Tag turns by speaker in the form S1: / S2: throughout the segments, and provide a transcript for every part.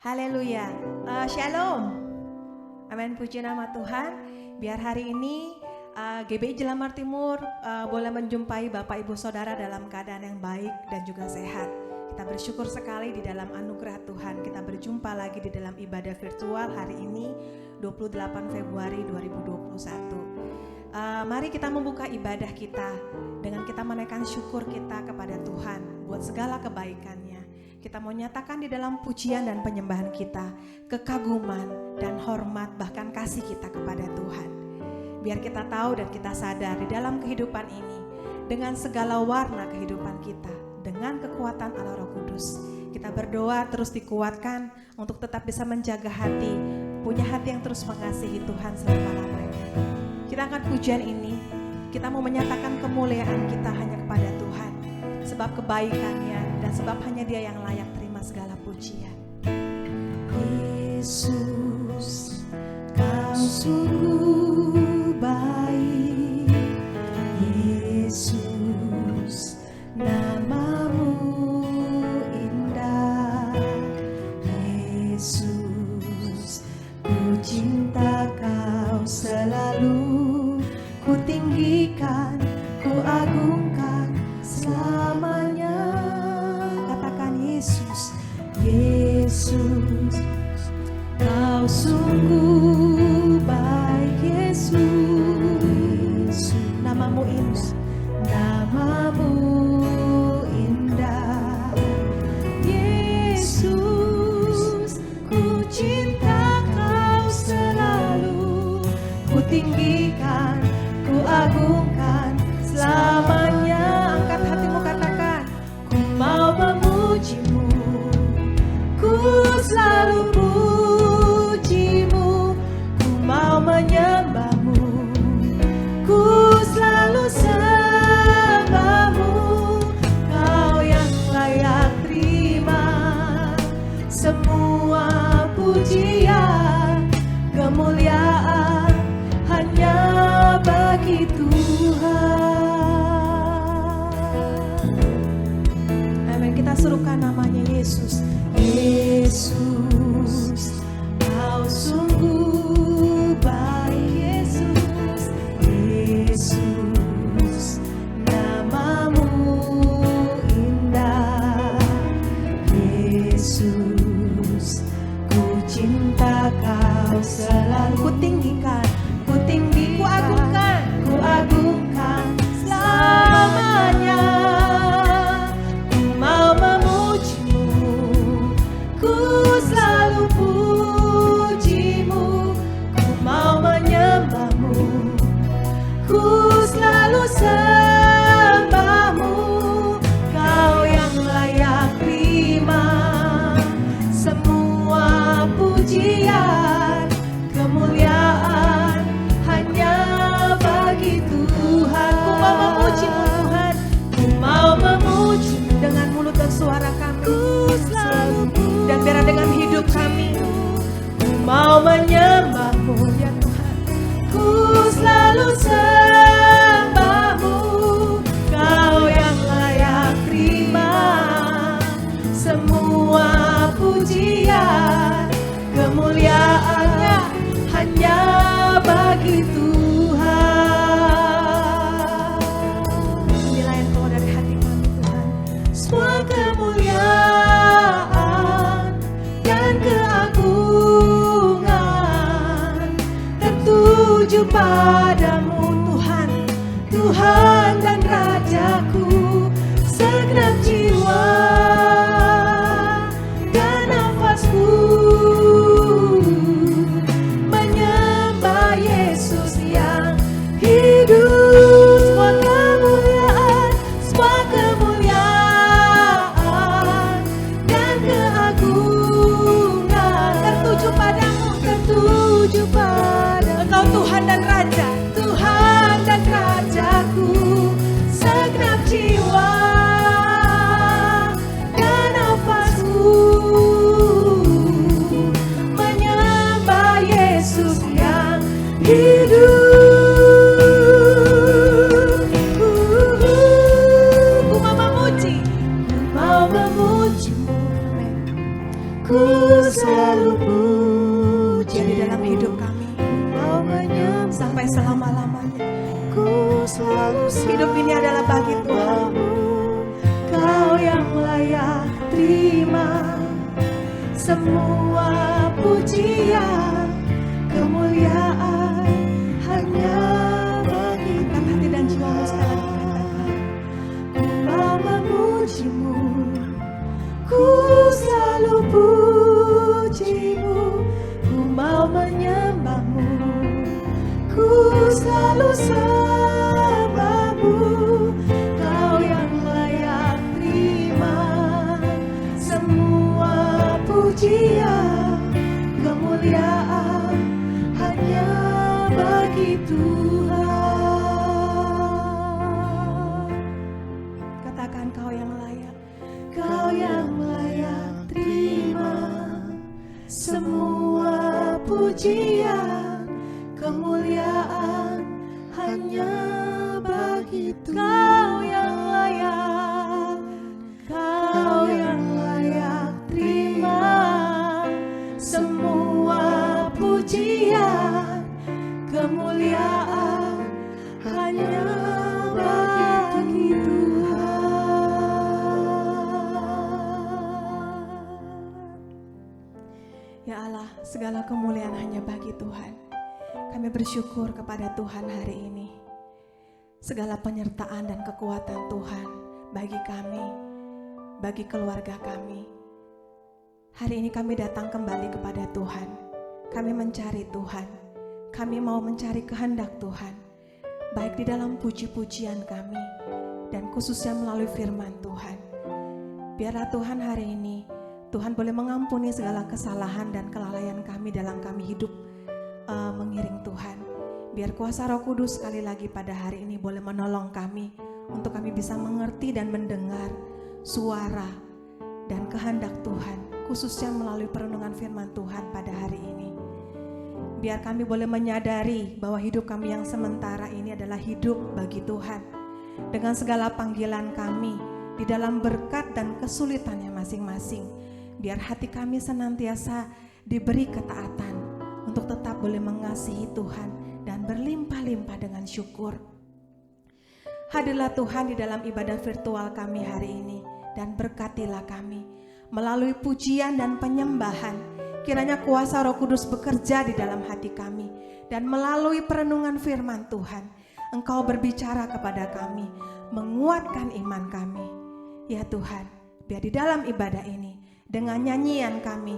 S1: Haleluya. Shalom. Amin, puji nama Tuhan. Biar hari ini GBI Jelamar Timur boleh menjumpai Bapak Ibu Saudara dalam keadaan yang baik dan juga sehat. Kita bersyukur sekali di dalam anugerah Tuhan. Kita berjumpa lagi di dalam ibadah virtual hari ini 28 Februari 2021. Mari kita membuka ibadah kita dengan kita menaikkan syukur kita kepada Tuhan buat segala kebaikannya. Kita mau nyatakan di dalam pujian dan penyembahan kita kekaguman dan hormat bahkan kasih kita kepada Tuhan. Biar kita tahu dan kita sadar di dalam kehidupan ini dengan segala warna kehidupan kita, dengan kekuatan Allah Roh Kudus, kita berdoa terus dikuatkan untuk tetap bisa menjaga hati, punya hati yang terus mengasihi Tuhan selama-lamanya. Kita angkat pujian ini, kita mau menyatakan kemuliaan kita hanya kepada Tuhan, sebab kebaikannya dan sebab hanya Dia yang layak terima segala pujian.
S2: Yesus, Kau sungguh baik. Yesus, nama-Mu indah. Yesus, ku cinta Kau selalu, ku tinggikan, ku agungkan selamanya. Katakan Yesus, Yesus, Kau sungguh baik. Yesus, nama-Mu indah, nama-Mu indah. Yesus, ku cinta Kau selalu, ku tinggikan, ku agungkan selamanya. Angkat hatimu, katakan, ku mau memuji-Mu, ku selalu puji-Mu, ku mau menyembah-Mu, ku selalu sembah-Mu. Kau yang layak terima semua pujian, kemuliaan hanya bagi Tuhan.
S1: Amin. Kita serukan namanya Yesus.
S2: Yesus, Kau sungguh baik. Yesus, Yesus, nama-Mu indah. Yesus, ku cinta Kau selalu, ku tinggikan, ku agungkan, ku agungkan selamanya. Ku mau memuji-Mu, ku selalu puji-Mu, ku mau menyembah-Mu, ku selalu sembah-Mu. Kau yang layak terima semua pujian, kemuliaan hanya bagi Tuhan. Ku mau memuji-Mu Tuhan, ku mau memuji-Mu
S1: Dengan mulut dan suara kami,
S2: ku selalu
S1: dan biar dengan hidup kami,
S2: ku mau menyembah-Mu
S1: ya Tuhan.
S2: ku selalu sembah-Mu. Kau yang layak terima semua pujian, kemuliaannya hanya bagi Tuhan.
S1: Inilah yang keluar dari hati kami Tuhan.
S2: Semua kemuliaan dan keagungan tertuju padamu Tuhan, Tuhan dan Rajaku. Segenap jiwa dan nafasku menyembah Yesus yang hidup. Semua kemuliaan dan keagungan tertuju padamu, tertuju padamu.
S1: Engkau Tuhan dan Raja,
S2: Tuhan dan Rajaku. semua pujian, kemuliaan hanya bagi
S1: Angkat hati dan jiwamu sekali katakan.
S2: Ku mau memujimu, ku selalu pujimu, ku mau menyembahmu, ku selalu sembahmu. Kau yang layak terima semua pujian, kemuliaan hanya bagi Tuhan.
S1: Katakan kau yang layak.
S2: Kau yang layak terima semua pujian, kemuliaan hanya bagi Tuhan. Kau yang layak, kau yang layak terima semua pujian, kemuliaan hanya bagi Tuhan.
S1: Ya Allah, segala kemuliaan hanya bagi Tuhan. Kami bersyukur kepada Tuhan hari ini. Segala penyertaan dan kekuatan Tuhan bagi kami, bagi keluarga kami. Hari ini kami datang kembali kepada Tuhan. Kami mencari Tuhan. Kami mau mencari kehendak Tuhan, baik di dalam puji-pujian kami dan khususnya melalui firman Tuhan. Biarlah Tuhan hari ini, Tuhan boleh mengampuni segala kesalahan dan kelalaian kami dalam kami hidup mengiring Tuhan. Biar kuasa Roh Kudus sekali lagi pada hari ini boleh menolong kami untuk kami bisa mengerti dan mendengar suara dan kehendak Tuhan, khususnya melalui perenungan firman Tuhan pada hari ini. Biar kami boleh menyadari bahwa hidup kami yang sementara ini adalah hidup bagi Tuhan. Dengan segala panggilan kami di dalam berkat dan kesulitannya masing-masing. Biar hati kami senantiasa diberi ketaatan untuk tetap boleh mengasihi Tuhan dan berlimpah-limpah dengan syukur. Hadirlah Tuhan di dalam ibadah virtual kami hari ini dan berkatilah kami melalui pujian dan penyembahan. Kiranya kuasa Roh Kudus bekerja di dalam hati kami dan melalui perenungan firman Tuhan, Engkau berbicara kepada kami, menguatkan iman kami. Ya Tuhan, biar di dalam ibadah ini dengan nyanyian kami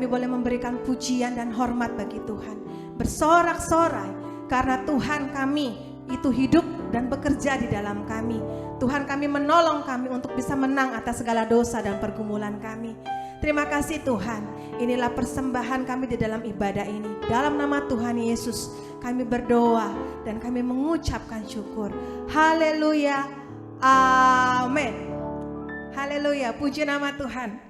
S1: boleh memberikan pujian dan hormat bagi Tuhan, bersorak-sorai karena Tuhan kami itu hidup dan bekerja di dalam kami. Tuhan kami menolong kami untuk bisa menang atas segala dosa dan pergumulan kami. Terima kasih Tuhan, inilah persembahan kami di dalam ibadah ini. Dalam nama Tuhan Yesus kami berdoa dan kami mengucapkan syukur. Haleluya, amin. Haleluya, puji nama Tuhan.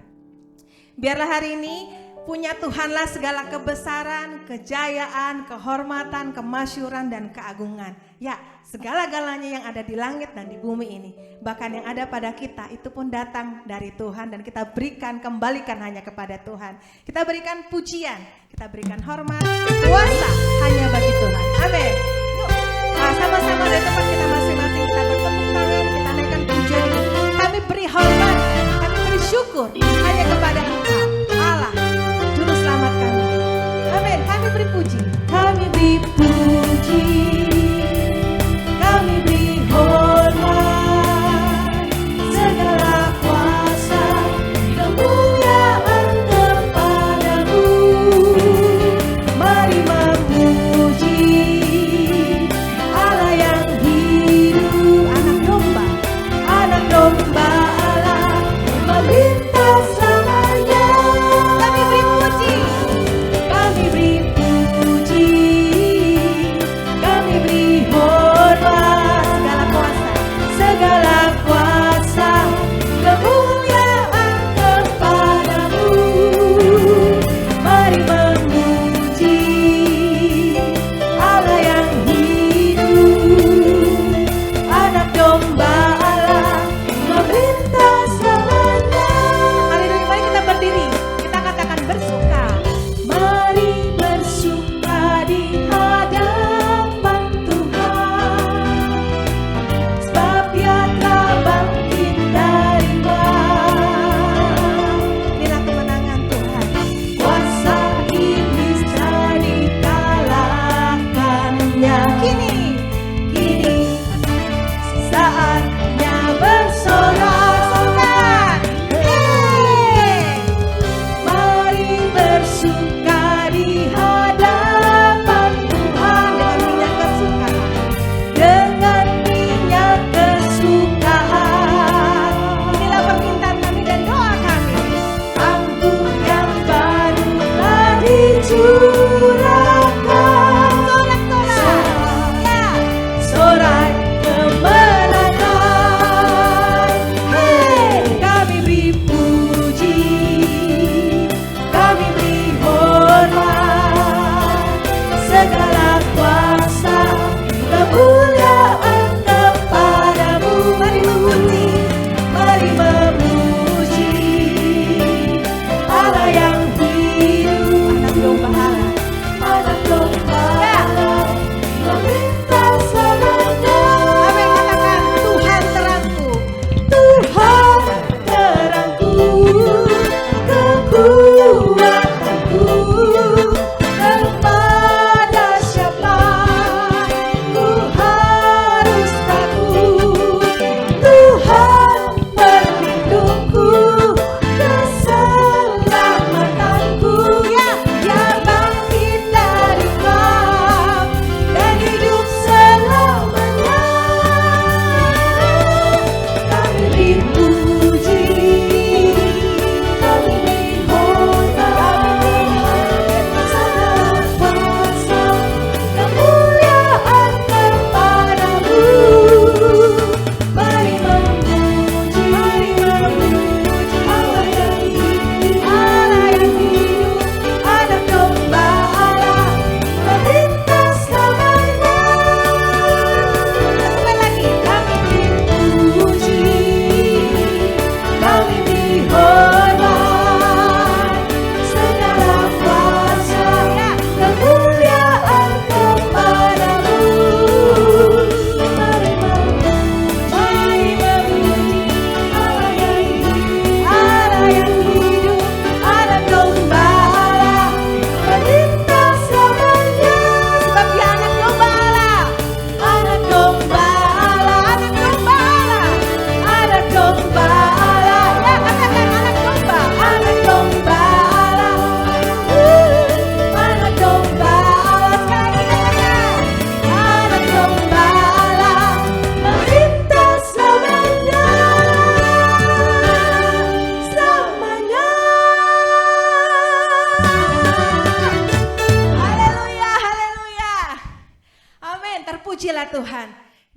S1: Biarlah hari ini punya Tuhanlah segala kebesaran, kejayaan, kehormatan, kemasyuran, dan keagungan. Ya, segala-galanya yang ada di langit dan di bumi ini, bahkan yang ada pada kita, itu pun datang dari Tuhan. Dan kita kembalikan hanya kepada Tuhan. Kita berikan pujian, kita berikan hormat, kuasa hanya bagi Tuhan. Amin. Yuk, sama-sama dari tempat kita masing-masing, kita bertepuk tangan, kita naikkan pujian ini. Kami beri hormat, kami beri syukur hanya kepada Engkau, Allah, Juru Selamat kami. Amin. Kami beri puji,
S2: Kami beri puji, kami beri hormat, segala kuasa kemuliaan kepadamu. Mari memuji Allah yang hidup, anak domba Allah melintas selama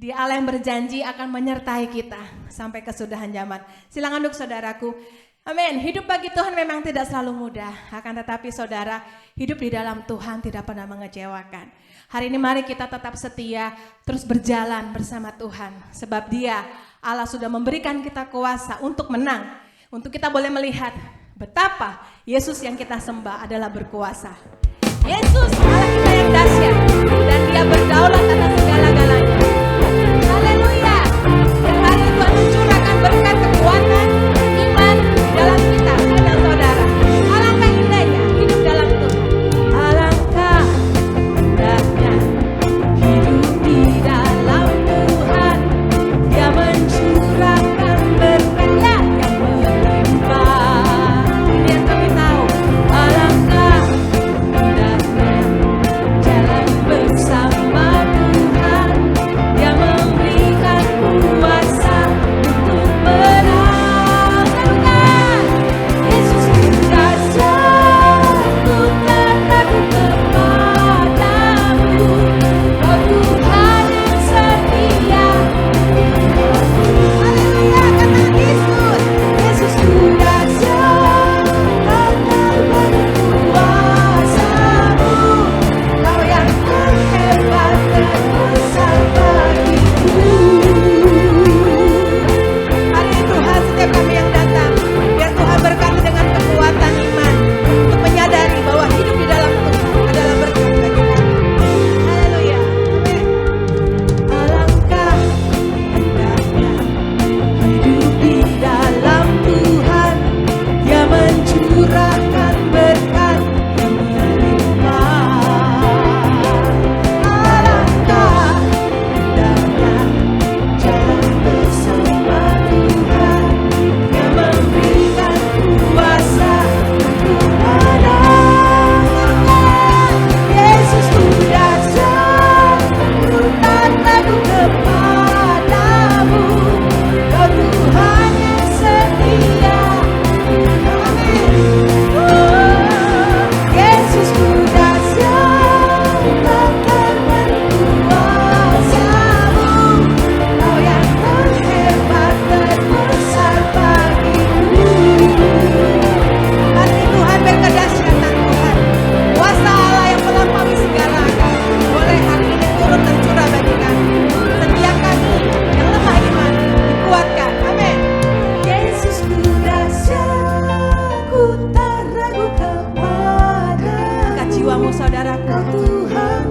S1: Dia Allah yang berjanji akan menyertai kita sampai kesudahan zaman. Silakan duduk saudaraku. Amin. Hidup bagi Tuhan memang tidak selalu mudah. Akan tetapi saudara, hidup di dalam Tuhan tidak pernah mengecewakan. Hari ini mari kita tetap setia, terus berjalan bersama Tuhan. Sebab Dia, Allah sudah memberikan kita kuasa untuk menang. Untuk kita boleh melihat betapa Yesus yang kita sembah adalah berkuasa. Yesus Allah kita yang dahsyat, dan Dia berdaulat atas segala-galanya. Haleluya. Dan hari Tuhan mencurahkan berkat kekuatan, iman dalam kita, saudara-saudara. Alangkah indahnya hidup dalam Tuhan.
S2: Alangkah indahnya hidup di dalam Tuhan. Dia mencurahkan berkat yang melimpah.
S1: Ini yang kami tahu.
S2: Alangkah indahnya jalan bersama Tuhan. Dia memberikan kuasa untuk menang. Yesus kuasa, ku tak takut kepadamu. Kau Tuhan yang setia.
S1: Haleluya, kata Yesus.
S2: Yesus kuasa, kau terbang kuasamu. Kau yang terhebat terbesar bagiku.
S1: Hari ini Tuhan, setiap kami yang datang, biar Tuhan berkati dengan kekuatan iman untuk menyadari bahwa hidup di dalam Tuhan adalah berkat bagi kami. Haleluya. Amin.
S2: Alangkah indahnya hidup di dalam Tuhan. Dia mencurahkan berkat yang melimpah. Alangkah indahnya jalan bersama Tuhan. Dia memberikan kuasa untuk menang. Yesus ku dahsyat, ku tak takut kepadamu. Kau Tuhan yang setia. Yesus ku dahsyat, tak terbang kuasamu. Kau yang terhebat terbesar bagiku.
S1: Hari ini Tuhan berkedahsyatan Tuhan. Kuasa Allah yang melampaui segala akal boleh hari ini turun dan curah bagi kami. Setiap kami yang lemah iman dikuatkan. Amin.
S2: Yesus ku dahsyat, ku tak ragu kepada.
S1: Angkat jiwamu saudaraku.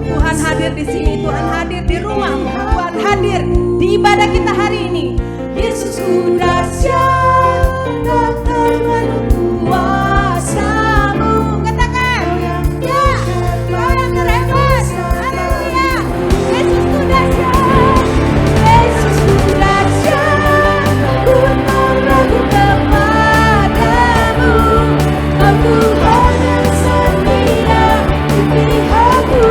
S1: Tuhan hadir di sini, Tuhan hadir di rumahmu, Tuhan hadir di ibadah kita hari ini.
S2: Yesus ku dahsyat, tak terlalu kuasamu.
S1: Katakan,
S2: Ya,
S1: Kau yang terhebat. Haleluya.
S2: Yesus ku dahsyat, Yesus ku dahsyat, ku tak ragu kepadamu. Kau Tuhan yang setia di pihakku.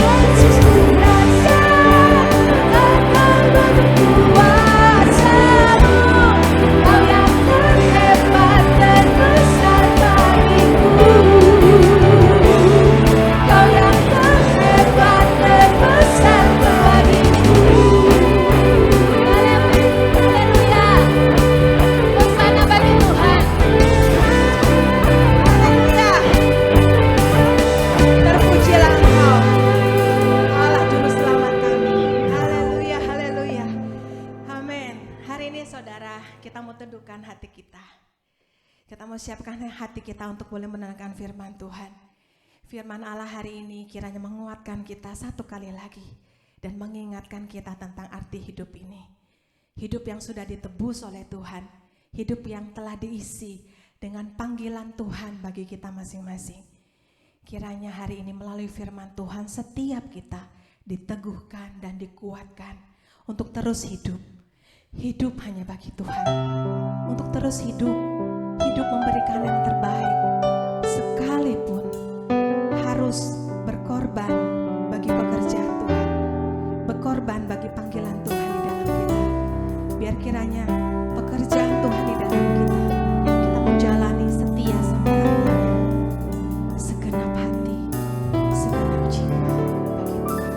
S2: Yesus ku dahsyat, tak terlalu kuasamu. Kau yang terhebat terbesar bagiku. Kau yang terhebat terbesar bagiku. Haleluya. Hosana bagi Tuhan.
S1: Haleluya. Terpujilah Engkau, Allah Juru Selamat kami. Haleluya, haleluya. Amin. Hari ini saudara, kita mau teduhkan hati kita. Kita mau siapkan hati kita untuk boleh mendengarkan firman Tuhan. Firman Allah hari ini kiranya menguatkan kita satu kali lagi dan mengingatkan kita tentang arti hidup ini. Hidup yang sudah ditebus oleh Tuhan, hidup yang telah diisi dengan panggilan Tuhan bagi kita masing-masing. Kiranya hari ini melalui firman Tuhan setiap kita diteguhkan dan dikuatkan untuk terus hidup. Hidup hanya bagi Tuhan. Untuk terus hidup, hidup memberikan yang terbaik. Sekalipun harus berkorban bagi pekerjaan Tuhan, berkorban bagi panggilan Tuhan di dalam kita. Biar kiranya pekerjaan Tuhan di dalam kita, kita menjalani setia sama hatinya, segenap hati, segenap jiwa bagi Tuhan.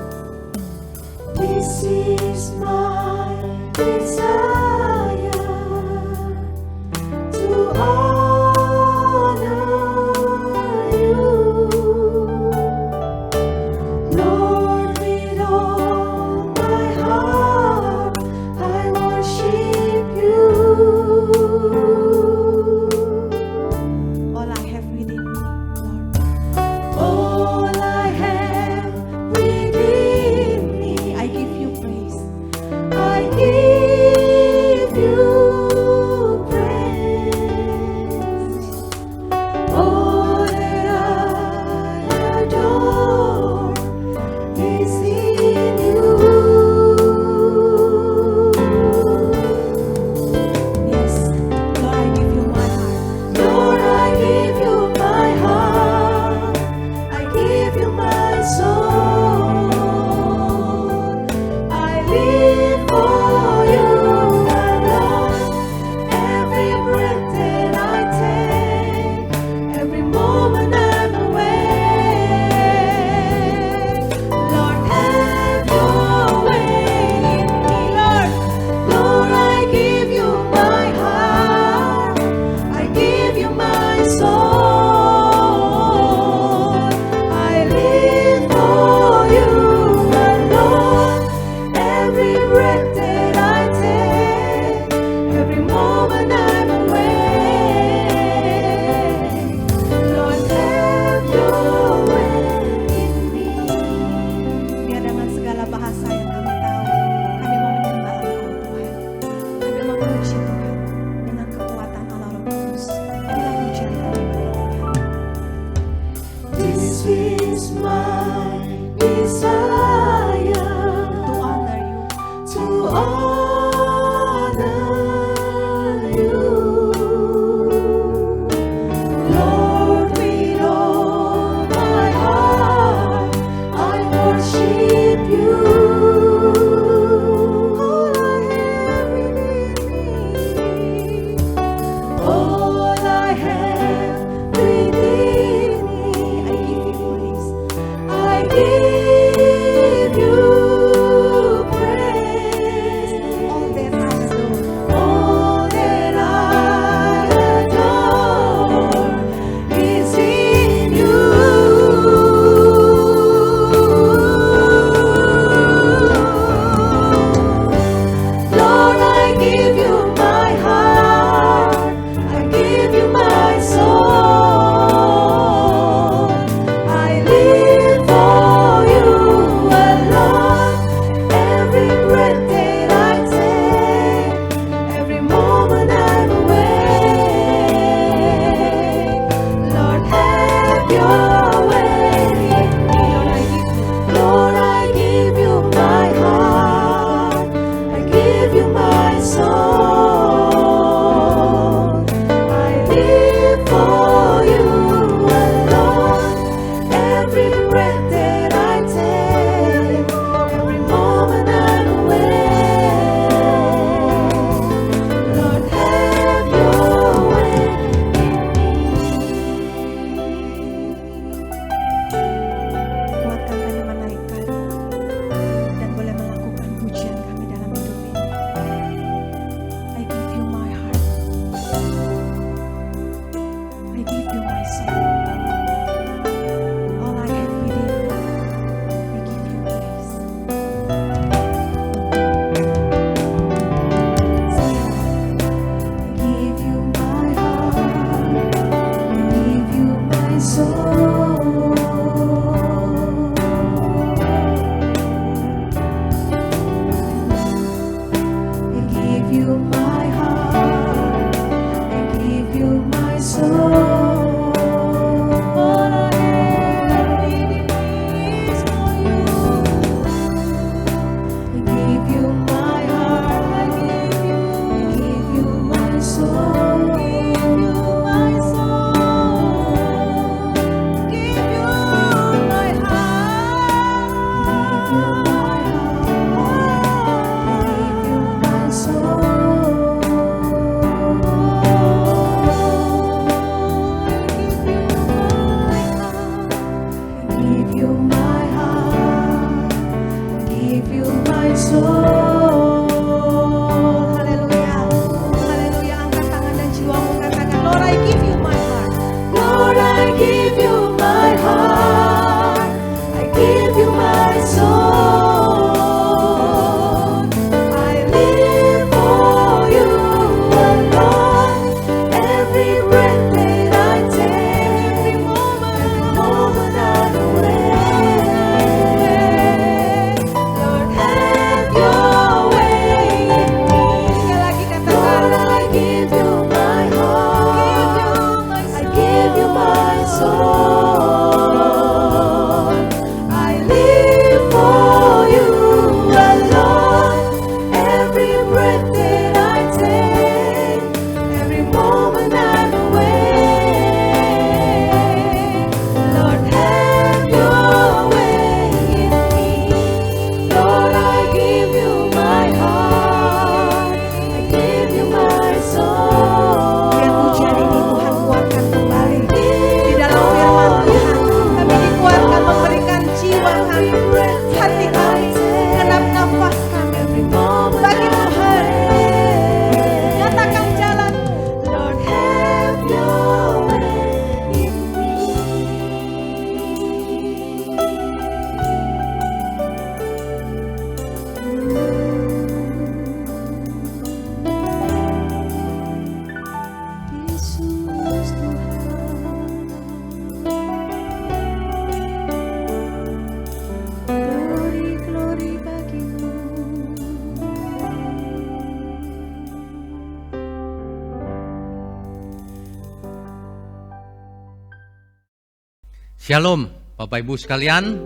S3: Shalom Bapak Ibu sekalian,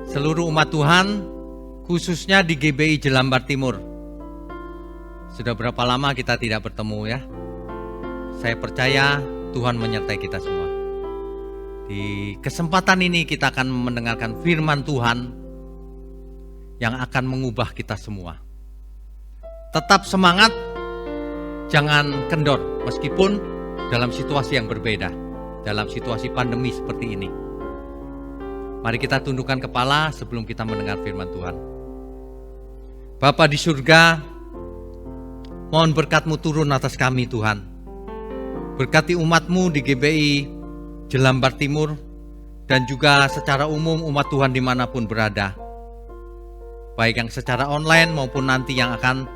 S3: seluruh umat Tuhan, khususnya di GBI Jelambar Timur. Sudah berapa lama kita tidak bertemu ya? Saya percaya Tuhan menyertai kita semua. Di kesempatan ini kita akan mendengarkan firman Tuhan yang akan mengubah kita semua. Tetap semangat, jangan kendor meskipun dalam situasi yang berbeda, dalam situasi pandemi seperti ini. Mari kita tundukkan kepala sebelum kita mendengar firman Tuhan. Bapa di surga, mohon berkat-Mu turun atas kami Tuhan. Berkati umat-Mu di GBI Jelambar Timur dan juga secara umum umat Tuhan dimanapun berada. Baik yang secara online maupun nanti yang akan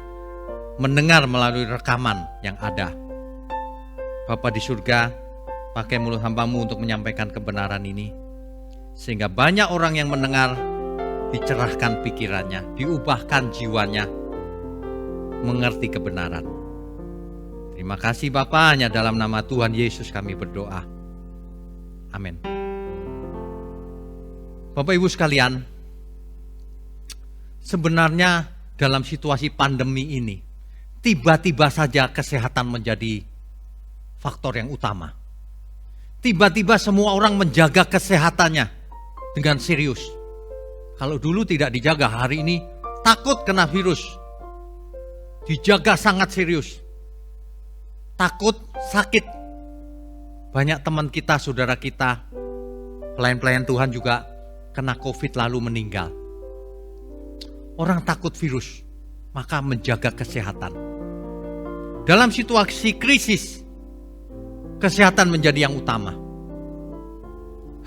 S3: mendengar melalui rekaman yang ada. Bapa di surga, pakai mulut hamba-Mu untuk menyampaikan kebenaran ini. Sehingga banyak orang yang mendengar dicerahkan pikirannya, diubahkan jiwanya, mengerti kebenaran. Terima kasih Bapa, hanya dalam nama Tuhan Yesus kami berdoa. Amin. Bapak Ibu sekalian, sebenarnya dalam situasi pandemi ini, tiba-tiba saja kesehatan menjadi faktor yang utama. Tiba-tiba semua orang menjaga kesehatannya dengan serius. Kalau dulu tidak dijaga, hari ini takut kena virus, dijaga sangat serius. Takut sakit. Banyak teman kita, saudara kita, pelayan-pelayan Tuhan juga kena COVID lalu meninggal. Orang takut virus, maka menjaga kesehatan. Dalam situasi krisis, kesehatan menjadi yang utama.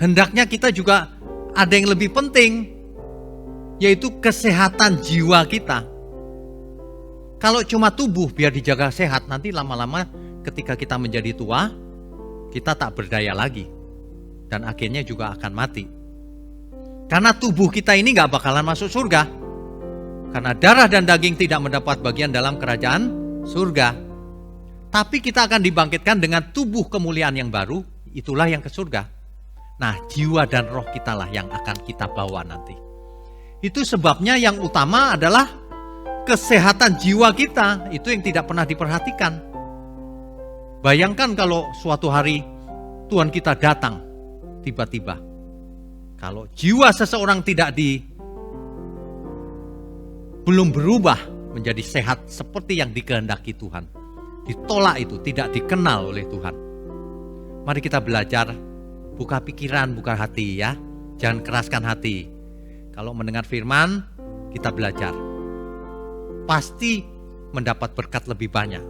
S3: Hendaknya kita juga ada yang lebih penting, yaitu kesehatan jiwa kita. Kalau cuma tubuh biar dijaga sehat, nanti lama-lama ketika kita menjadi tua, kita tak berdaya lagi. Dan akhirnya juga akan mati. Karena tubuh kita ini gak bakalan masuk surga. Karena darah dan daging tidak mendapat bagian dalam kerajaan surga. Tapi kita akan dibangkitkan dengan tubuh kemuliaan yang baru, itulah yang ke surga. Nah, jiwa dan roh kita lah yang akan kita bawa nanti. Itu sebabnya yang utama adalah kesehatan jiwa kita, itu yang tidak pernah diperhatikan. Bayangkan kalau suatu hari Tuhan kita datang tiba-tiba. Kalau jiwa seseorang belum berubah menjadi sehat seperti yang dikehendaki Tuhan, ditolak itu, tidak dikenal oleh Tuhan. Mari kita belajar, buka pikiran, buka hati ya. Jangan keraskan hati. Kalau mendengar firman, kita belajar. Pasti mendapat berkat lebih banyak.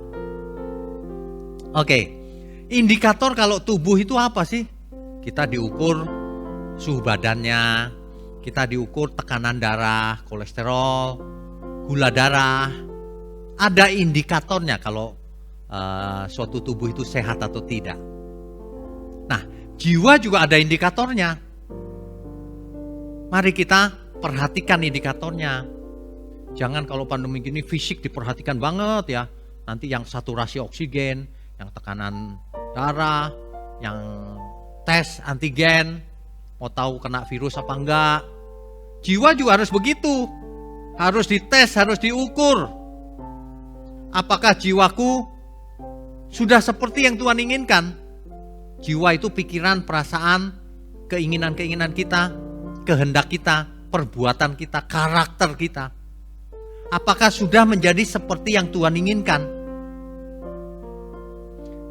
S3: Oke, indikator kalau tubuh itu apa sih? Kita diukur suhu badannya, kita diukur tekanan darah, kolesterol, gula darah. Ada indikatornya kalau suatu tubuh itu sehat atau tidak. Nah, jiwa juga ada indikatornya. Mari kita perhatikan indikatornya. Jangan kalau pandemi gini fisik diperhatikan banget ya. Nanti yang saturasi oksigen, yang tekanan darah, yang tes antigen, mau tahu kena virus apa enggak. Jiwa juga harus begitu. Harus dites, harus diukur. Apakah jiwaku sudah seperti yang Tuhan inginkan? Jiwa itu pikiran, perasaan, keinginan-keinginan kita, kehendak kita, perbuatan kita, karakter kita. Apakah sudah menjadi seperti yang Tuhan inginkan?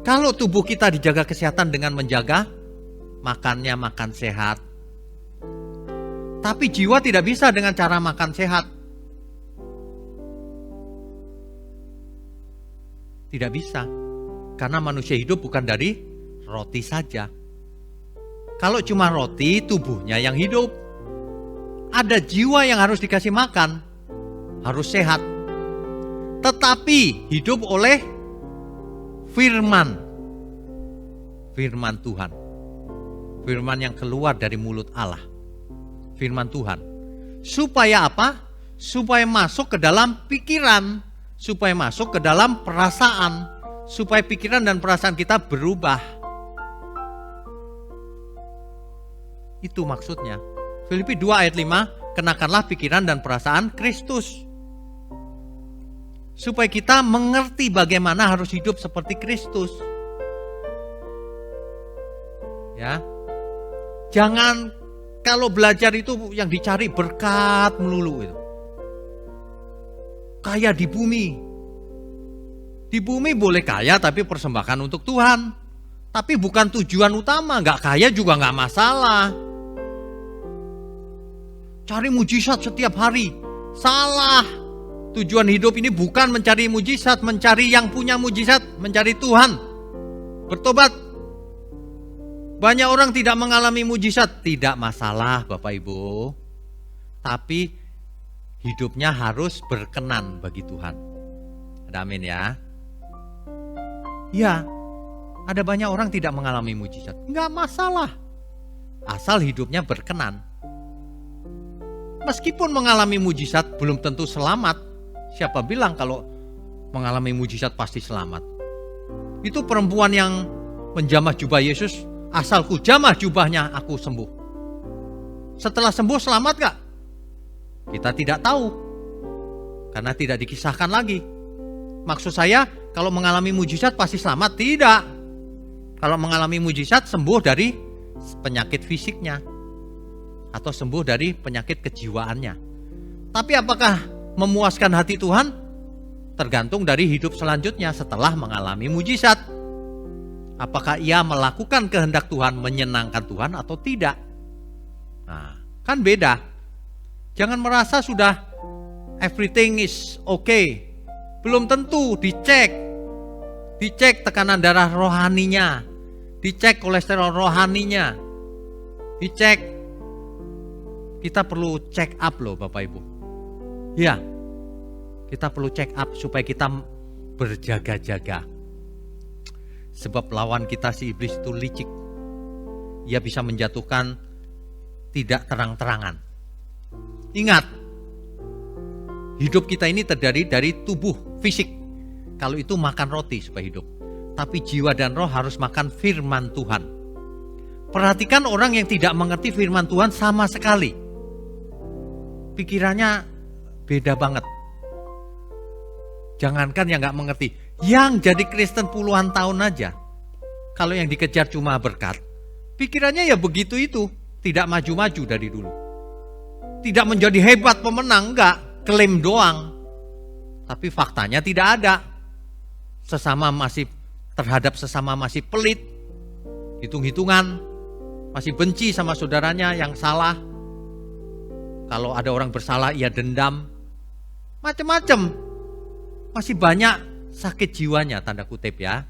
S3: Kalau tubuh kita dijaga kesehatan dengan menjaga makannya, makan sehat. Tapi jiwa tidak bisa dengan cara makan sehat. Tidak bisa. Karena manusia hidup bukan dari roti saja. Kalau cuma roti, tubuhnya yang hidup. Ada jiwa yang harus dikasih makan. Harus sehat. Tetapi hidup oleh firman. Firman Tuhan. Firman yang keluar dari mulut Allah. Firman Tuhan. Supaya apa? Supaya masuk ke dalam pikiran. Supaya masuk ke dalam perasaan. Supaya pikiran dan perasaan kita berubah. Itu maksudnya. Filipi 2 ayat 5, kenakanlah pikiran dan perasaan Kristus. Supaya kita mengerti bagaimana harus hidup seperti Kristus. Ya. Jangan kalau belajar itu yang dicari berkat melulu itu. Kaya di bumi. Di bumi boleh kaya tapi persembahkan untuk Tuhan. Tapi bukan tujuan utama, nggak kaya juga nggak masalah. Cari mujizat setiap hari, salah. Tujuan hidup ini bukan mencari mujizat, mencari yang punya mujizat, mencari Tuhan. Bertobat. Banyak orang tidak mengalami mujizat, tidak masalah Bapak Ibu. Tapi hidupnya harus berkenan bagi Tuhan. Ada amin ya. Ya, ada banyak orang tidak mengalami mujizat. Enggak masalah. Asal hidupnya berkenan. Meskipun mengalami mujizat belum tentu selamat. Siapa bilang kalau mengalami mujizat pasti selamat? Itu perempuan yang menjamah jubah Yesus, asal ku jamah jubahnya aku sembuh. Setelah sembuh selamat gak? Kita tidak tahu. Karena tidak dikisahkan lagi. Maksud saya, kalau mengalami mujizat pasti selamat? Tidak. Kalau mengalami mujizat sembuh dari penyakit fisiknya. Atau sembuh dari penyakit kejiwaannya. Tapi apakah memuaskan hati Tuhan? Tergantung dari hidup selanjutnya setelah mengalami mujizat. Apakah ia melakukan kehendak Tuhan, menyenangkan Tuhan atau tidak? Nah, kan beda. Jangan merasa sudah everything is okay. Belum tentu, dicek. Dicek tekanan darah rohaninya. Dicek kolesterol rohaninya. Dicek. Kita perlu check up loh Bapak Ibu. Ya, kita perlu check up supaya kita berjaga-jaga. Sebab lawan kita si iblis itu licik. Ia bisa menjatuhkan tidak terang-terangan. Ingat, hidup kita ini terdiri dari tubuh fisik. Kalau itu makan roti supaya hidup. Tapi jiwa dan roh harus makan firman Tuhan. Perhatikan orang yang tidak mengerti firman Tuhan sama sekali. Pikirannya beda banget. Jangankan yang gak mengerti, yang jadi Kristen puluhan tahun aja. Kalau yang dikejar cuma berkat, pikirannya ya begitu itu. Tidak maju-maju dari dulu. Tidak menjadi hebat pemenang, enggak. Klaim doang. Tapi faktanya tidak ada. Terhadap sesama masih pelit. Hitung-hitungan. Masih benci sama saudaranya yang salah. Kalau ada orang bersalah ia dendam. Macam-macam. Masih banyak sakit jiwanya, tanda kutip ya.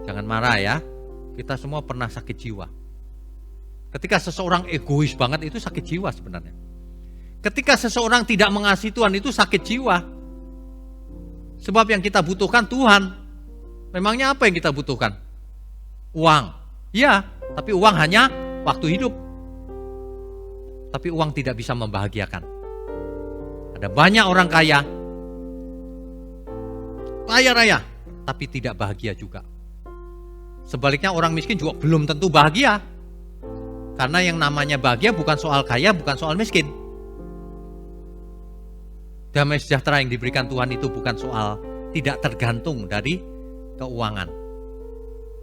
S3: Jangan marah ya. Kita semua pernah sakit jiwa. Ketika seseorang egois banget itu sakit jiwa sebenarnya. Ketika seseorang tidak mengasihi Tuhan itu sakit jiwa. Sebab yang kita butuhkan Tuhan. Memangnya apa yang kita butuhkan? Uang. Ya, tapi uang hanya waktu hidup. Tapi uang tidak bisa membahagiakan. Ada banyak orang kaya. Kaya raya, tapi tidak bahagia juga. Sebaliknya orang miskin juga belum tentu bahagia. Karena yang namanya bahagia bukan soal kaya, bukan soal miskin. Damai sejahtera yang diberikan Tuhan itu bukan soal tidak tergantung dari keuangan.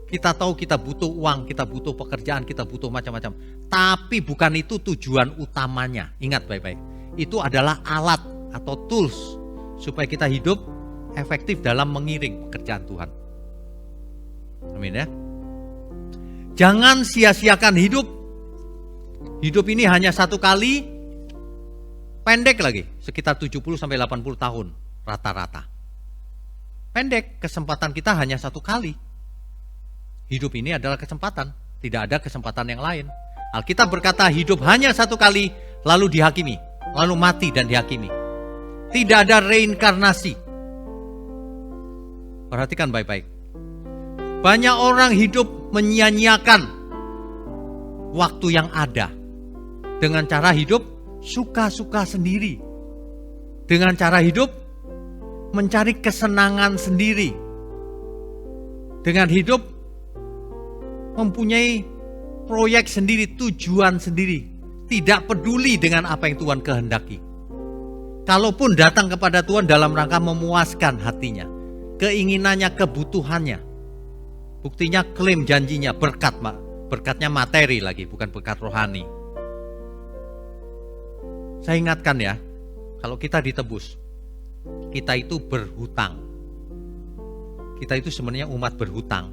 S3: Kita tahu kita butuh uang, kita butuh pekerjaan, kita butuh macam-macam. Tapi bukan itu tujuan utamanya. Ingat baik-baik. Itu adalah alat atau tools supaya kita hidup efektif dalam mengiring pekerjaan Tuhan. Amin ya. Jangan sia-siakan hidup. Hidup ini hanya satu kali, pendek lagi, sekitar 70-80 tahun rata-rata. Pendek, kesempatan kita hanya satu kali. Hidup ini adalah kesempatan, tidak ada kesempatan yang lain. Alkitab berkata hidup hanya satu kali, lalu dihakimi, lalu mati dan dihakimi. Tidak ada reinkarnasi. Perhatikan baik-baik. Banyak orang hidup menyia-nyiakan waktu yang ada dengan cara hidup suka-suka sendiri, dengan cara hidup mencari kesenangan sendiri, dengan hidup mempunyai proyek sendiri, tujuan sendiri. Tidak peduli dengan apa yang Tuhan kehendaki. Kalaupun datang kepada Tuhan dalam rangka memuaskan hatinya, keinginannya, kebutuhannya. Buktinya klaim janjinya, berkat, berkatnya materi lagi, bukan berkat rohani. Saya ingatkan ya, kalau kita ditebus, kita itu berhutang. Kita itu sebenarnya umat berhutang.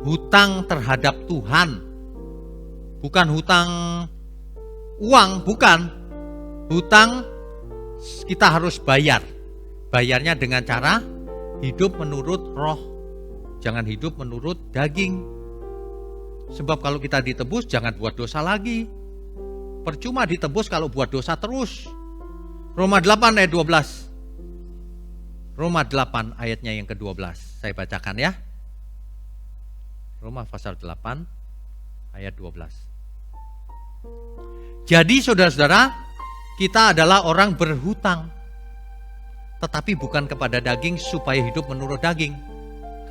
S3: Hutang terhadap Tuhan. Bukan hutang uang, bukan. Hutang kita harus bayar. Bayarnya dengan cara hidup menurut roh. Jangan hidup menurut daging. Sebab kalau kita ditebus, jangan buat dosa lagi. Percuma ditebus kalau buat dosa terus. Roma 8 ayat 12. Roma 8 ayatnya yang ke-12. Saya bacakan ya. Roma pasal 8 ayat 12. Jadi saudara-saudara, kita adalah orang berhutang. Tetapi bukan kepada daging supaya hidup menurut daging.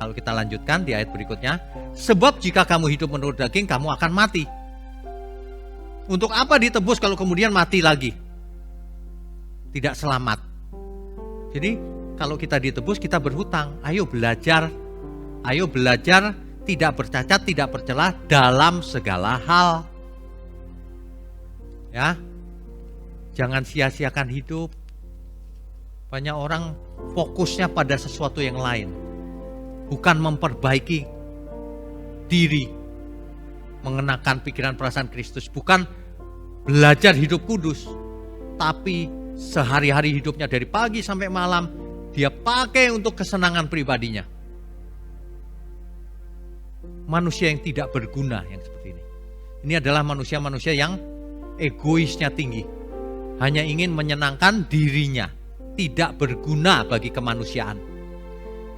S3: Kalau kita lanjutkan di ayat berikutnya. Sebab jika kamu hidup menurut daging, kamu akan mati. Untuk apa ditebus kalau kemudian mati lagi? Tidak selamat. Jadi kalau kita ditebus, kita berhutang. Ayo belajar tidak bercacat, tidak bercela dalam segala hal. Ya, jangan sia-siakan hidup. Banyak orang fokusnya pada sesuatu yang lain, bukan memperbaiki diri, mengenakan pikiran perasaan Kristus, bukan belajar hidup kudus, tapi sehari-hari hidupnya dari pagi sampai malam dia pakai untuk kesenangan pribadinya. Manusia yang tidak berguna yang seperti ini. Ini adalah manusia-manusia yang egoisnya tinggi. Hanya ingin menyenangkan dirinya. Tidak berguna bagi kemanusiaan.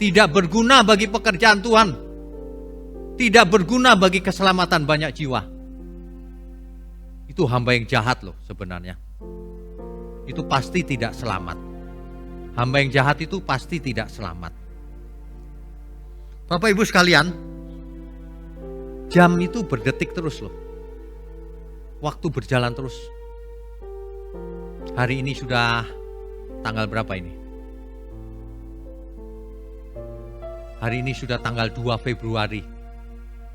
S3: Tidak berguna bagi pekerjaan Tuhan. Tidak berguna bagi keselamatan banyak jiwa. Itu hamba yang jahat loh sebenarnya. Itu pasti tidak selamat. Hamba yang jahat itu pasti tidak selamat. Bapak Ibu sekalian, jam itu berdetik terus loh. Waktu berjalan terus. Hari ini sudah tanggal berapa ini? Hari ini sudah tanggal 2 Februari.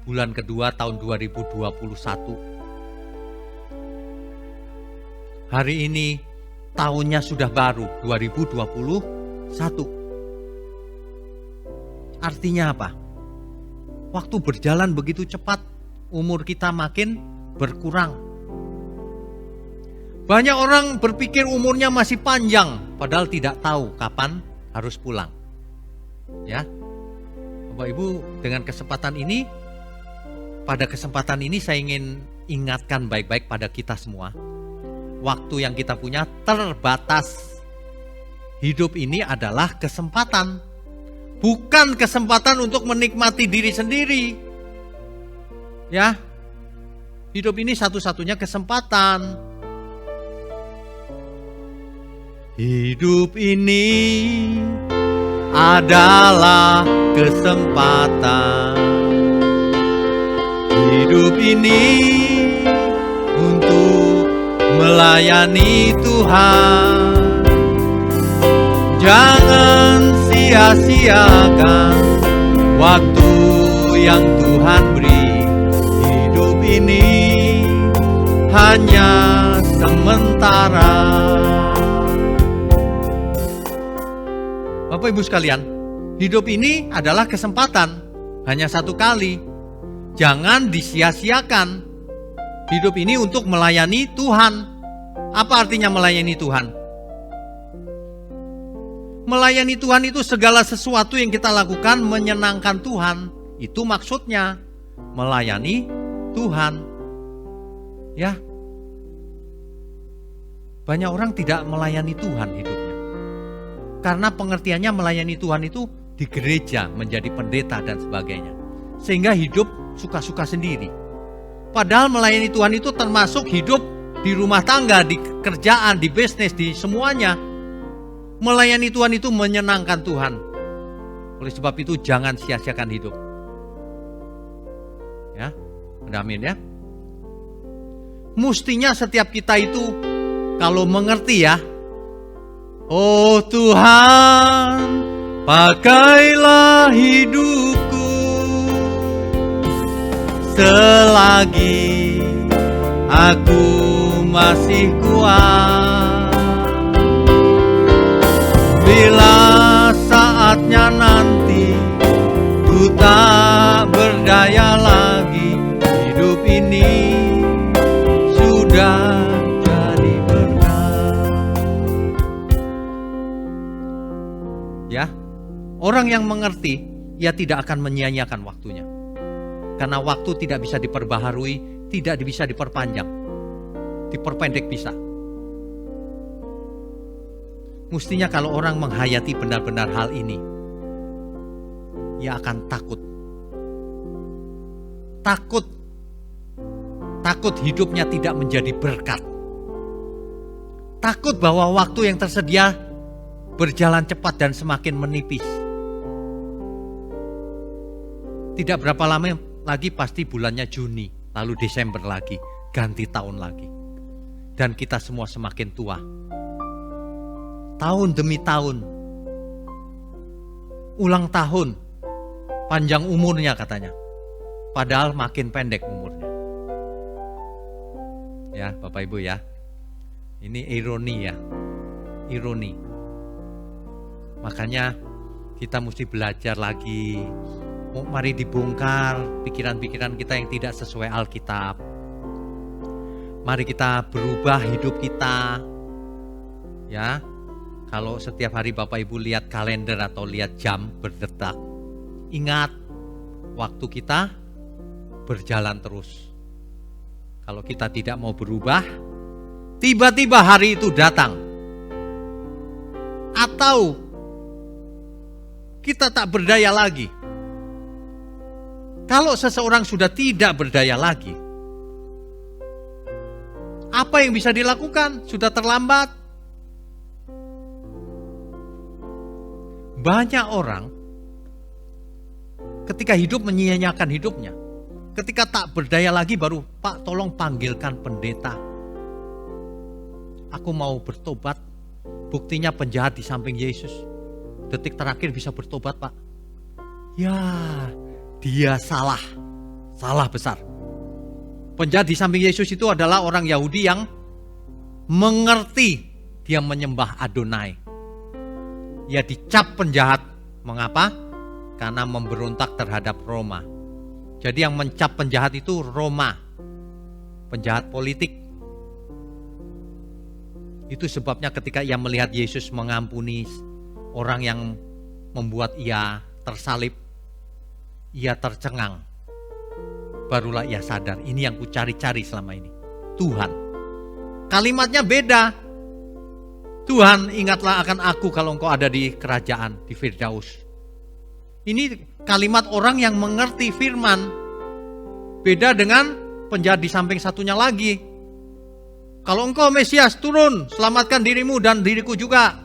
S3: Bulan kedua tahun 2021. Hari ini tahunnya sudah baru, 2021. Artinya apa? Waktu berjalan begitu cepat, umur kita makin berkurang. Banyak orang berpikir umurnya masih panjang, padahal tidak tahu kapan harus pulang. Ya, Bapak Ibu, dengan kesempatan ini, pada kesempatan ini saya ingin ingatkan baik-baik pada kita semua. Waktu yang kita punya terbatas. Hidup ini adalah kesempatan. Bukan kesempatan untuk menikmati diri sendiri. Ya. Hidup ini satu-satunya kesempatan. Hidup ini adalah kesempatan. Hidup ini untuk melayani Tuhan. Jangan sia-siakan waktu yang Tuhan beri. Hidup ini hanya sementara. Bapak Ibu sekalian, hidup ini adalah kesempatan, hanya satu kali. Jangan disia-siakan. Hidup ini untuk melayani Tuhan. Apa artinya melayani Tuhan? Melayani Tuhan itu segala sesuatu yang kita lakukan menyenangkan Tuhan. Itu maksudnya melayani Tuhan. Ya. Banyak orang tidak melayani Tuhan hidupnya. Karena pengertiannya melayani Tuhan itu di gereja, menjadi pendeta dan sebagainya. Sehingga hidup suka-suka sendiri. Padahal melayani Tuhan itu termasuk hidup di rumah tangga, di kerjaan, di bisnis, di semuanya. Melayani Tuhan itu menyenangkan Tuhan. Oleh sebab itu jangan sia-siakan hidup. Ya. Amin ya. Mestinya setiap kita itu kalau mengerti ya, oh Tuhan, pakailah hidupku selagi aku masih kuat. Bila saatnya nanti ku tak berdaya lagi, hidup ini sudah jadi berkat. Ya, orang yang mengerti, ia tidak akan menyia-nyiakan waktunya. Karena waktu tidak bisa diperbaharui, tidak bisa diperpanjang, diperpendek bisa. Mestinya kalau orang menghayati benar-benar hal ini, ia akan takut. Takut hidupnya tidak menjadi berkat. Takut bahwa waktu yang tersedia berjalan cepat dan semakin menipis. Tidak berapa lama lagi pasti bulannya Juni, lalu Desember lagi, ganti tahun lagi. Dan kita semua semakin tua. Tahun demi tahun. Ulang tahun. Panjang umurnya katanya. Padahal makin pendek umurnya. Ya, Bapak Ibu ya. Ini ironi ya. Ironi. Makanya kita mesti belajar lagi. Mari dibongkar pikiran-pikiran kita yang tidak sesuai Alkitab. Mari kita berubah hidup kita. Ya. Kalau setiap hari Bapak Ibu lihat kalender atau lihat jam berdetak, ingat waktu kita berjalan terus. Kalau kita tidak mau berubah, tiba-tiba hari itu datang. Atau kita tak berdaya lagi. Kalau seseorang sudah tidak berdaya lagi, apa yang bisa dilakukan? Sudah terlambat. Banyak orang ketika hidup menyia-nyiakan hidupnya. Ketika tak berdaya lagi baru, Pak tolong panggilkan pendeta. Aku mau bertobat. Buktinya penjahat di samping Yesus. Detik terakhir bisa bertobat, Pak. Ya, dia salah. Salah besar. Penjahat di samping Yesus itu adalah orang Yahudi yang mengerti dia menyembah Adonai. Ia dicap penjahat. Mengapa? Karena memberontak terhadap Roma. Jadi yang mencap penjahat itu Roma. Penjahat politik. Itu sebabnya ketika ia melihat Yesus mengampuni orang yang membuat ia tersalib, ia tercengang. Barulah ia sadar, ini yang ku cari-cari selama ini. Tuhan. Kalimatnya beda. Tuhan, ingatlah akan aku kalau engkau ada di kerajaan, di Firdaus. Ini kalimat orang yang mengerti firman. Beda dengan penjahat di samping satunya lagi. Kalau engkau Mesias, turun, selamatkan dirimu dan diriku juga.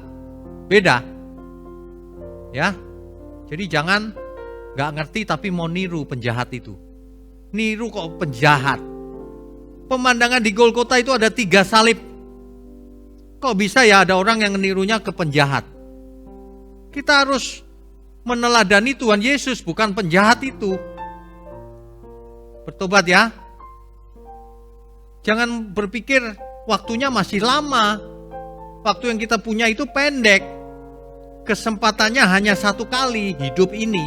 S3: Beda. Ya. Jadi jangan gak ngerti tapi mau niru penjahat itu. Niru kok penjahat. Pemandangan di Golgota itu ada 3 salib. Kok bisa ya ada orang yang menirunya ke penjahat? Kita harus meneladani Tuhan Yesus, bukan penjahat itu. Bertobat ya. Jangan berpikir waktunya masih lama. Waktu yang kita punya itu pendek. Kesempatannya hanya 1 kali hidup ini.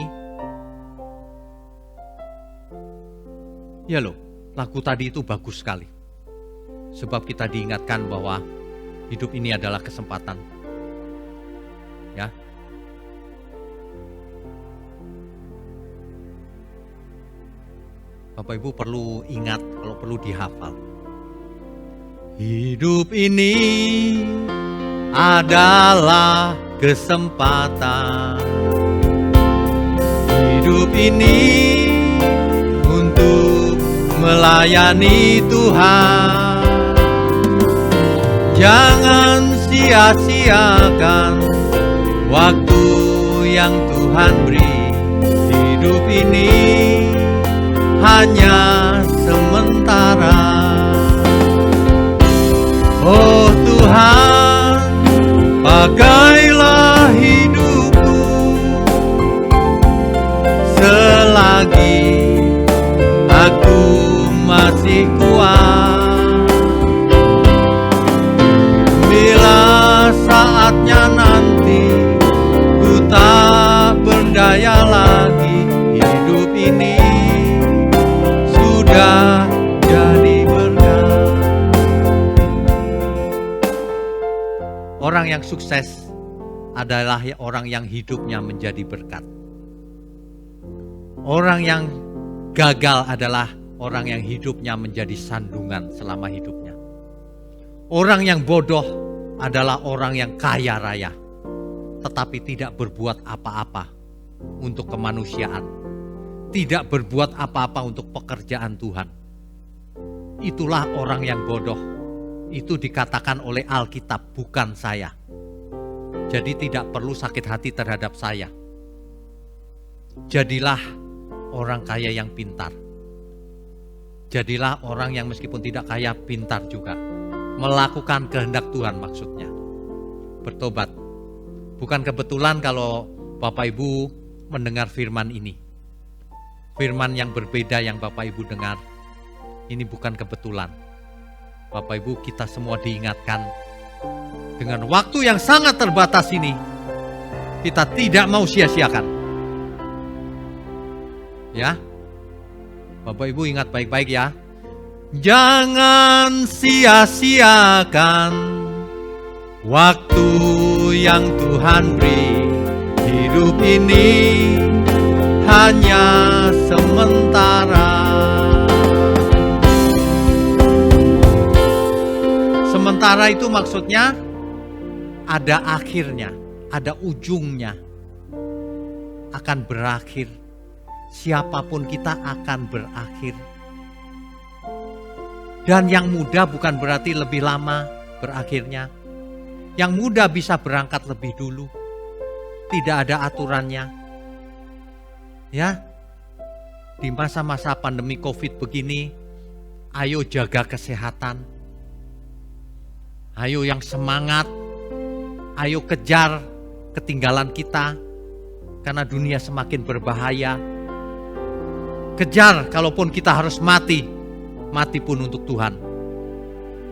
S3: Ya loh, lagu tadi itu bagus sekali. Sebab kita diingatkan bahwa hidup ini adalah kesempatan. Ya. Bapak Ibu perlu ingat, kalau perlu dihafal. Hidup ini adalah kesempatan. Hidup ini untuk melayani Tuhan. Jangan sia-siakan waktu yang Tuhan beri. Hidup ini hanya pakailah hidupku selagi aku masih kuat. Bila saatnya nanti ku tak berdaya lagi, hidup ini sudah jadi berkat. Orang yang sukses adalah orang yang hidupnya menjadi berkat. Orang yang gagal adalah orang yang hidupnya menjadi sandungan selama hidupnya. Orang yang bodoh adalah orang yang kaya raya, tetapi tidak berbuat apa-apa untuk kemanusiaan. Tidak berbuat apa-apa untuk pekerjaan Tuhan. Itulah orang yang bodoh. Itu dikatakan oleh Alkitab, bukan saya. Jadi tidak perlu sakit hati terhadap saya. Jadilah orang kaya yang pintar. Jadilah orang yang meskipun tidak kaya, pintar juga. Melakukan kehendak Tuhan maksudnya. Bertobat. Bukan kebetulan kalau Bapak Ibu mendengar firman ini. Firman yang berbeda yang Bapak Ibu dengar. Ini bukan kebetulan. Bapak Ibu, kita semua diingatkan dengan waktu yang sangat terbatas ini, kita tidak mau sia-siakan. Ya, Bapak Ibu ingat baik-baik ya. Jangan sia-siakan waktu yang Tuhan beri. Hidup ini hanya sementara. Sementara itu maksudnya ada akhirnya, ada ujungnya. Akan berakhir. Siapapun kita akan berakhir. Dan yang muda bukan berarti lebih lama berakhirnya. Yang muda bisa berangkat lebih dulu. Tidak ada aturannya. Ya. Di masa-masa pandemi Covid begini, ayo jaga kesehatan. Ayo yang semangat, ayo kejar ketinggalan kita, karena dunia semakin berbahaya. Kejar kalaupun kita harus mati, mati pun untuk Tuhan.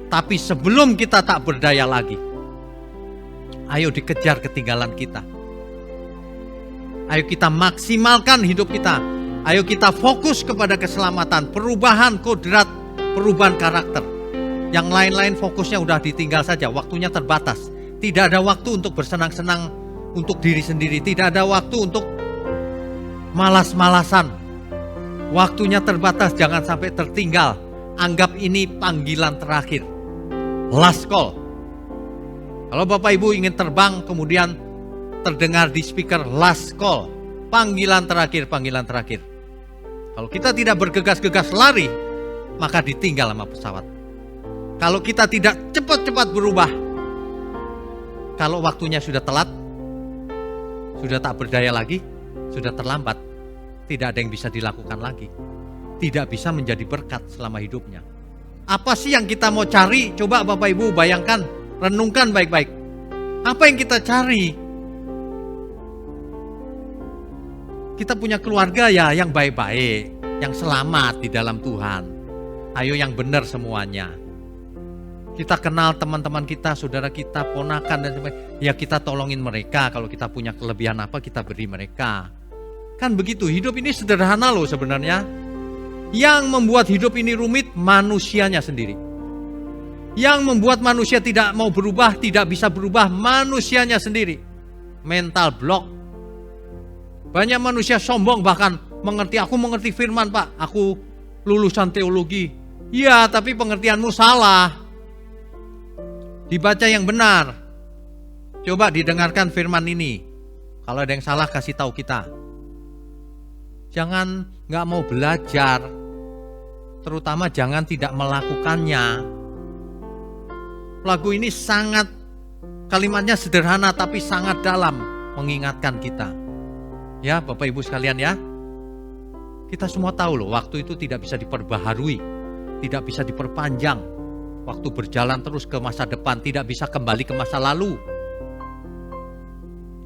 S3: Tapi sebelum kita tak berdaya lagi, ayo dikejar ketinggalan kita. Ayo kita maksimalkan hidup kita. Ayo kita fokus kepada keselamatan, perubahan kodrat, perubahan karakter. Yang lain-lain fokusnya udah ditinggal saja, waktunya terbatas. Tidak ada waktu untuk bersenang-senang untuk diri sendiri. Tidak ada waktu untuk malas-malasan. Waktunya terbatas, jangan sampai tertinggal. Anggap ini panggilan terakhir. Last call. Kalau Bapak Ibu ingin terbang, kemudian terdengar di speaker last call. Panggilan terakhir, panggilan terakhir. Kalau kita tidak bergegas-gegas lari, maka ditinggal sama pesawat. Kalau kita tidak cepat-cepat berubah, kalau waktunya sudah telat, sudah tak berdaya lagi, sudah terlambat, tidak ada yang bisa dilakukan lagi. Tidak bisa menjadi berkat selama hidupnya. Apa sih yang kita mau cari? Coba Bapak Ibu bayangkan, renungkan baik-baik. Apa yang kita cari? Kita punya keluarga ya yang baik-baik, yang selamat di dalam Tuhan. Ayo yang benar semuanya. Kita kenal teman-teman kita, saudara kita, ponakan dan sebagainya. Ya kita tolongin mereka, kalau kita punya kelebihan apa kita beri mereka. Kan begitu, hidup ini sederhana loh sebenarnya. Yang membuat hidup ini rumit, manusianya sendiri. Yang membuat manusia tidak mau berubah, tidak bisa berubah, manusianya sendiri. Mental block. Banyak manusia sombong bahkan aku mengerti firman Pak, aku lulusan teologi. Ya tapi pengertianmu salah. Dibaca yang benar. Coba didengarkan firman ini. Kalau ada yang salah kasih tahu kita. Jangan nggak mau belajar. Terutama jangan tidak melakukannya. Lagu ini sangat, kalimatnya sederhana tapi sangat dalam mengingatkan kita. Ya Bapak Ibu sekalian ya. Kita semua tahu loh, waktu itu tidak bisa diperbaharui. Tidak bisa diperpanjang. Waktu berjalan terus ke masa depan, tidak bisa kembali ke masa lalu.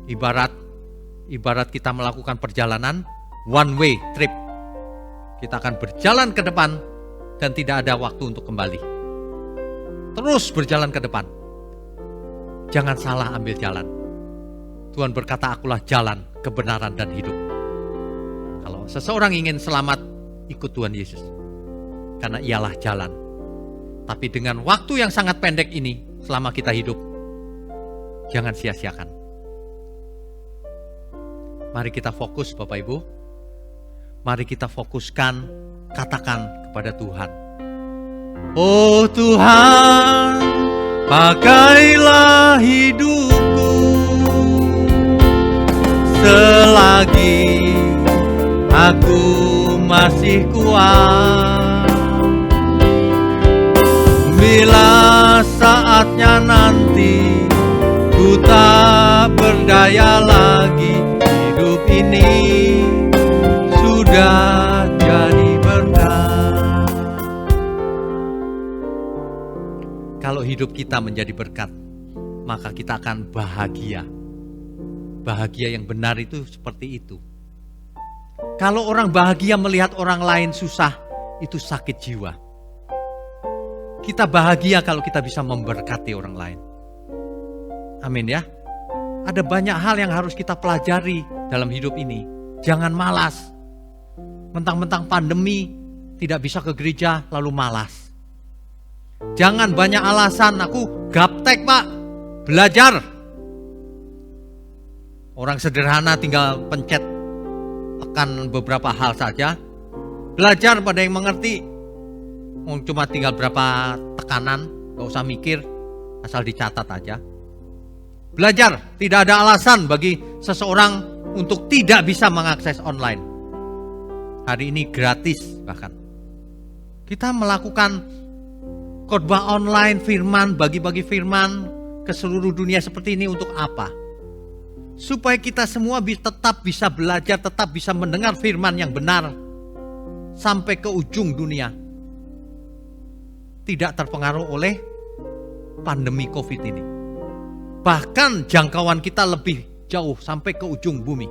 S3: Ibarat kita melakukan perjalanan one way trip. Kita akan berjalan ke depan dan tidak ada waktu untuk kembali. Terus berjalan ke depan. Jangan salah ambil jalan. Tuhan berkata, akulah jalan, kebenaran dan hidup. Kalau seseorang ingin selamat, ikut Tuhan Yesus. Karena ialah jalan. Tapi dengan waktu yang sangat pendek ini, selama kita hidup, jangan sia-siakan. Mari kita fokus Bapak Ibu. Mari kita fokuskan, katakan kepada Tuhan. Oh Tuhan, pakailah hidupku selagi aku masih kuat. Bila saatnya nanti ku tak berdaya lagi, hidup ini sudah jadi berkat. Kalau hidup kita menjadi berkat, maka kita akan bahagia. Bahagia yang benar itu seperti itu. Kalau orang bahagia melihat orang lain susah, itu sakit jiwa. Kita bahagia kalau kita bisa memberkati orang lain. Amin ya. Ada banyak hal yang harus kita pelajari dalam hidup ini. Jangan malas. Mentang-mentang pandemi tidak bisa ke gereja lalu malas. Jangan banyak alasan, aku gaptek Pak, belajar. Orang sederhana tinggal pencet tekan beberapa hal saja. Belajar pada yang mengerti. Cuma tinggal berapa tekanan, gak usah mikir, asal dicatat aja. Belajar, tidak ada alasan bagi seseorang untuk tidak bisa mengakses online. Hari ini gratis bahkan. Kita melakukan khotbah online, firman, bagi-bagi firman ke seluruh dunia seperti ini untuk apa? Supaya kita semua tetap bisa belajar, tetap bisa mendengar firman yang benar sampai ke ujung dunia. Tidak terpengaruh oleh pandemi COVID ini. Bahkan jangkauan kita lebih jauh sampai ke ujung bumi.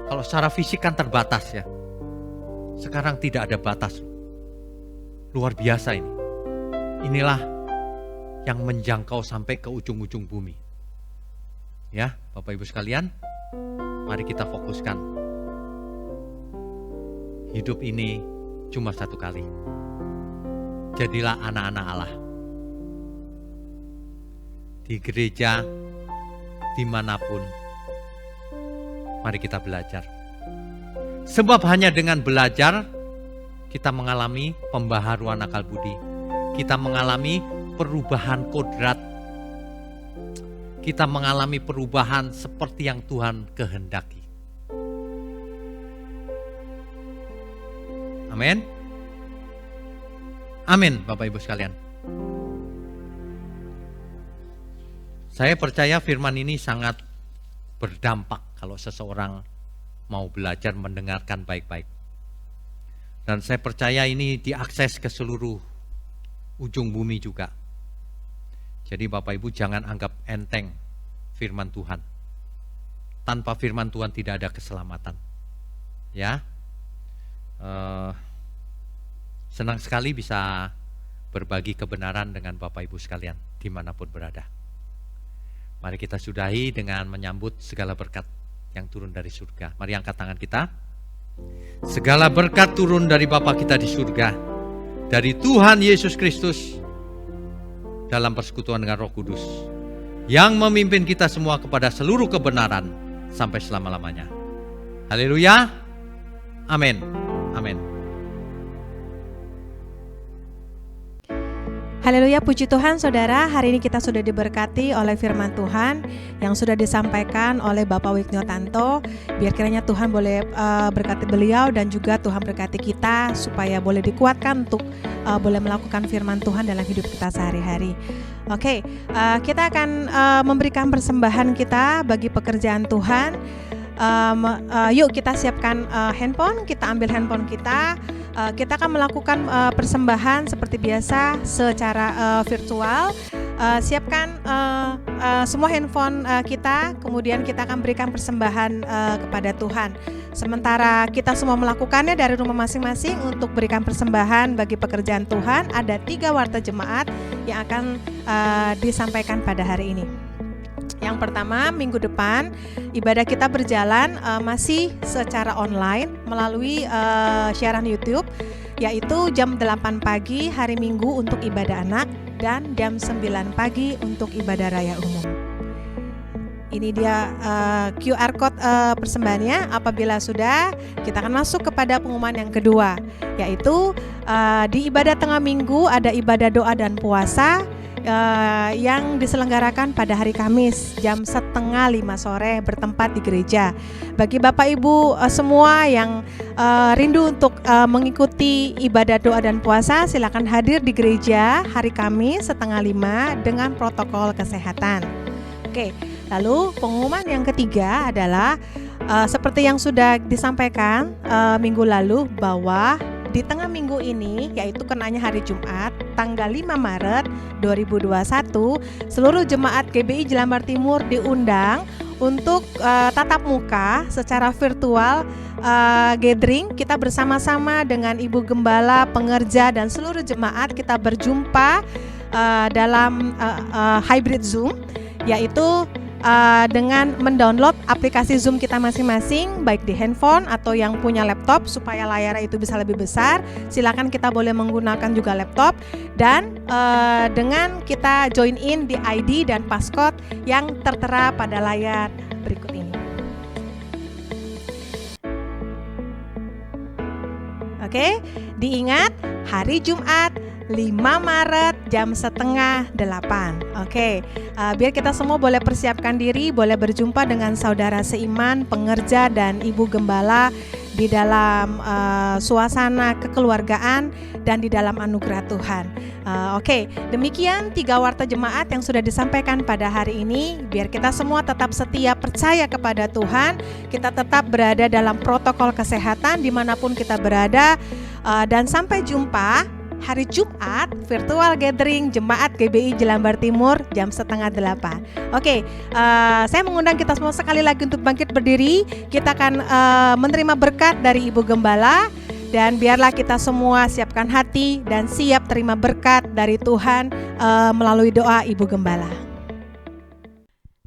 S3: Kalau secara fisik kan terbatas ya. Sekarang tidak ada batas. Luar biasa ini. Inilah yang menjangkau sampai ke ujung-ujung bumi. Ya, Bapak Ibu sekalian, mari kita fokuskan. Hidup ini cuma satu kali. Jadilah anak-anak Allah. Di gereja, dimanapun, mari kita belajar. Sebab hanya dengan belajar, kita mengalami pembaharuan akal budi. Kita mengalami perubahan kodrat. Kita mengalami perubahan seperti yang Tuhan kehendaki. Amin. Amin, Bapak Ibu sekalian. Saya percaya firman ini sangat berdampak kalau seseorang mau belajar mendengarkan baik-baik. Dan saya percaya ini diakses ke seluruh ujung bumi juga. Jadi Bapak Ibu jangan anggap enteng firman Tuhan. Tanpa firman Tuhan tidak ada keselamatan. Ya. Senang sekali bisa berbagi kebenaran dengan Bapak Ibu sekalian dimanapun berada. Mari kita sudahi dengan menyambut segala berkat yang turun dari surga. Mari angkat tangan kita. Segala berkat turun dari Bapa kita di surga, dari Tuhan Yesus Kristus, dalam persekutuan dengan Roh Kudus, yang memimpin kita semua kepada seluruh kebenaran sampai selama-lamanya. Haleluya. Amin. Amin.
S1: Haleluya, puji Tuhan saudara, hari ini kita sudah diberkati oleh firman Tuhan yang sudah disampaikan oleh Bapak Wiknyo Tanto. Biar kiranya Tuhan boleh berkati beliau dan juga Tuhan berkati kita supaya boleh dikuatkan untuk boleh melakukan firman Tuhan dalam hidup kita sehari-hari. Oke, kita akan memberikan persembahan kita bagi pekerjaan Tuhan. Yuk kita siapkan handphone, kita ambil handphone kita. Kita akan melakukan persembahan seperti biasa secara virtual. siapkan semua handphone kita, kemudian kita akan berikan persembahan kepada Tuhan. Sementara kita semua melakukannya dari rumah masing-masing untuk berikan persembahan bagi pekerjaan Tuhan, ada 3 warta jemaat yang akan disampaikan pada hari ini. Yang pertama, minggu depan ibadah kita berjalan masih secara online melalui siaran YouTube, yaitu jam 8 pagi hari Minggu untuk ibadah anak dan jam 9 pagi untuk ibadah raya umum. Ini dia QR code persembahannya. Apabila sudah, kita akan masuk kepada pengumuman yang kedua, yaitu di ibadah tengah minggu ada ibadah doa dan puasa yang diselenggarakan pada hari Kamis jam 4:30 sore bertempat di gereja. Bagi Bapak Ibu semua yang rindu untuk mengikuti ibadah doa dan puasa, silakan hadir di gereja hari Kamis 4:30 dengan protokol kesehatan. Oke, lalu pengumuman yang ketiga adalah seperti yang sudah disampaikan minggu lalu, bahwa di tengah minggu ini, yaitu kenanya hari Jumat, tanggal 5 Maret 2021, seluruh jemaat GBI Jelambar Timur diundang untuk tatap muka secara virtual gathering. Kita bersama-sama dengan Ibu Gembala, pengerja, dan seluruh jemaat kita berjumpa dalam hybrid Zoom, yaitu dengan mendownload aplikasi Zoom kita masing-masing, baik di handphone atau yang punya laptop, supaya layarnya itu bisa lebih besar. Silakan kita boleh menggunakan juga laptop, dan dengan kita join in di ID dan passcode yang tertera pada layar berikut ini. Oke, diingat hari Jumat 5 Maret jam 7:30. Oke, biar kita semua boleh persiapkan diri, boleh berjumpa dengan saudara seiman, pengerja, dan Ibu Gembala di dalam suasana kekeluargaan dan di dalam anugerah Tuhan. Oke, demikian 3 warta jemaat yang sudah disampaikan pada hari ini. Biar kita semua tetap setia percaya kepada Tuhan, kita tetap berada dalam protokol kesehatan dimanapun kita berada, dan sampai jumpa hari Jumat virtual gathering Jemaat GBI Jelambar Timur jam 7:30. Oke, saya mengundang kita semua sekali lagi untuk bangkit berdiri. Kita akan menerima berkat dari Ibu Gembala, dan biarlah kita semua siapkan hati dan siap terima berkat dari Tuhan melalui doa Ibu Gembala.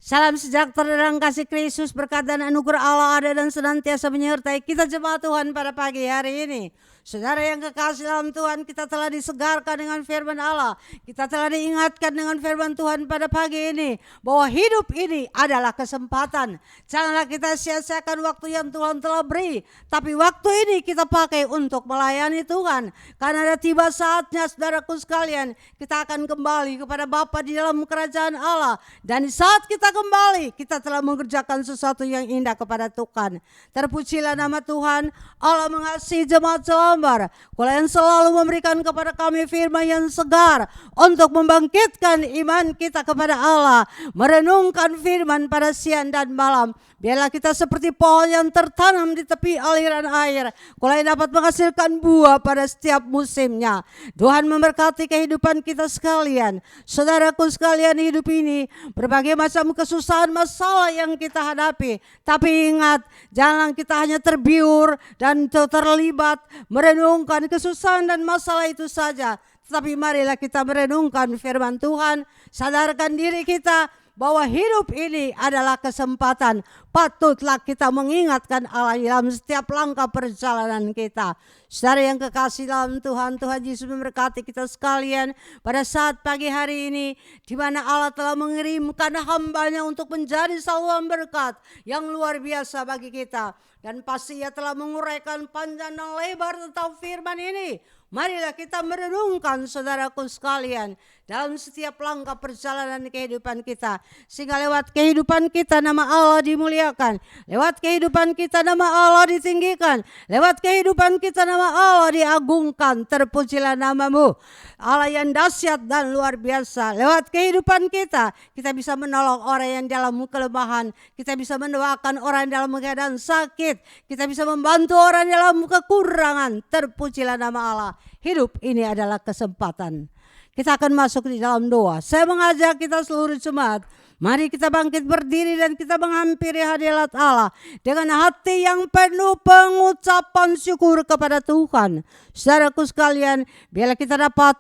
S4: Salam sejahtera dan kasih Kristus, berkat dan anugerah Allah ada dan senantiasa menyertai kita jemaat Tuhan pada pagi hari ini. Saudara yang kekasih dalam Tuhan, kita telah disegarkan dengan firman Allah. Kita telah diingatkan dengan firman Tuhan pada pagi ini, bahwa hidup ini adalah kesempatan. Janganlah kita sia-siakan waktu yang Tuhan telah beri, tapi waktu ini kita pakai untuk melayani Tuhan. Karena ada tiba saatnya, saudaraku sekalian, kita akan kembali kepada Bapa di dalam kerajaan Allah. Dan di saat kita kembali, kita telah mengerjakan sesuatu yang indah kepada Tuhan. Terpujilah nama Tuhan. Allah mengasihi jemaat Jelambar. Kalian selalu memberikan kepada kami firman yang segar untuk membangkitkan iman kita kepada Allah, merenungkan firman pada siang dan malam. Biarlah kita seperti pohon yang tertanam di tepi aliran air. Kalian dapat menghasilkan buah pada setiap musimnya. Tuhan memberkati kehidupan kita sekalian. Saudaraku sekalian, hidup ini berbagai macam kesusahan masalah yang kita hadapi. Tapi ingat, jangan kita hanya terbiur dan terlibat merenungkan kesusahan dan masalah itu saja. Tetapi marilah kita merenungkan firman Tuhan, sadarkan diri kita bahwa hidup ini adalah kesempatan. Patutlah kita mengingatkan Allah dalam setiap langkah perjalanan kita. Saudara yang kekasih dalam Tuhan, Tuhan Yesus memberkati kita sekalian pada saat pagi hari ini, di mana Allah telah mengirimkan hamba-Nya untuk menjadi saluran berkat yang luar biasa bagi kita. Dan pasti Ia telah menguraikan panjang dan lebar tentang firman ini. Marilah kita merenungkan, saudaraku sekalian, dalam setiap langkah perjalanan kehidupan kita, sehingga lewat kehidupan kita nama Allah dimuliakan, lewat kehidupan kita nama Allah ditinggikan, lewat kehidupan kita nama Allah diagungkan. Terpujilah nama-Mu, Allah yang dahsyat dan luar biasa. Lewat kehidupan kita bisa menolong orang yang dalam kelemahan, kita bisa mendoakan orang dalam keadaan sakit, kita bisa membantu orang dalam kekurangan. Terpujilah nama Allah. Hidup ini adalah kesempatan. kita akan masuk di dalam doa. Saya mengajak kita seluruh jemaat, mari kita bangkit berdiri dan kita menghampiri hadirat Allah dengan hati yang penuh pengucapan syukur kepada Tuhan. Saudaraku sekalian, biarlah kita dapat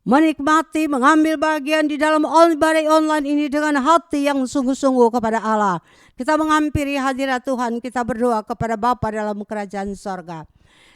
S4: menikmati, mengambil bagian di dalam ibadah online ini dengan hati yang sungguh-sungguh kepada Allah. Kita menghampiri hadirat Tuhan, kita berdoa kepada Bapa dalam kerajaan sorga.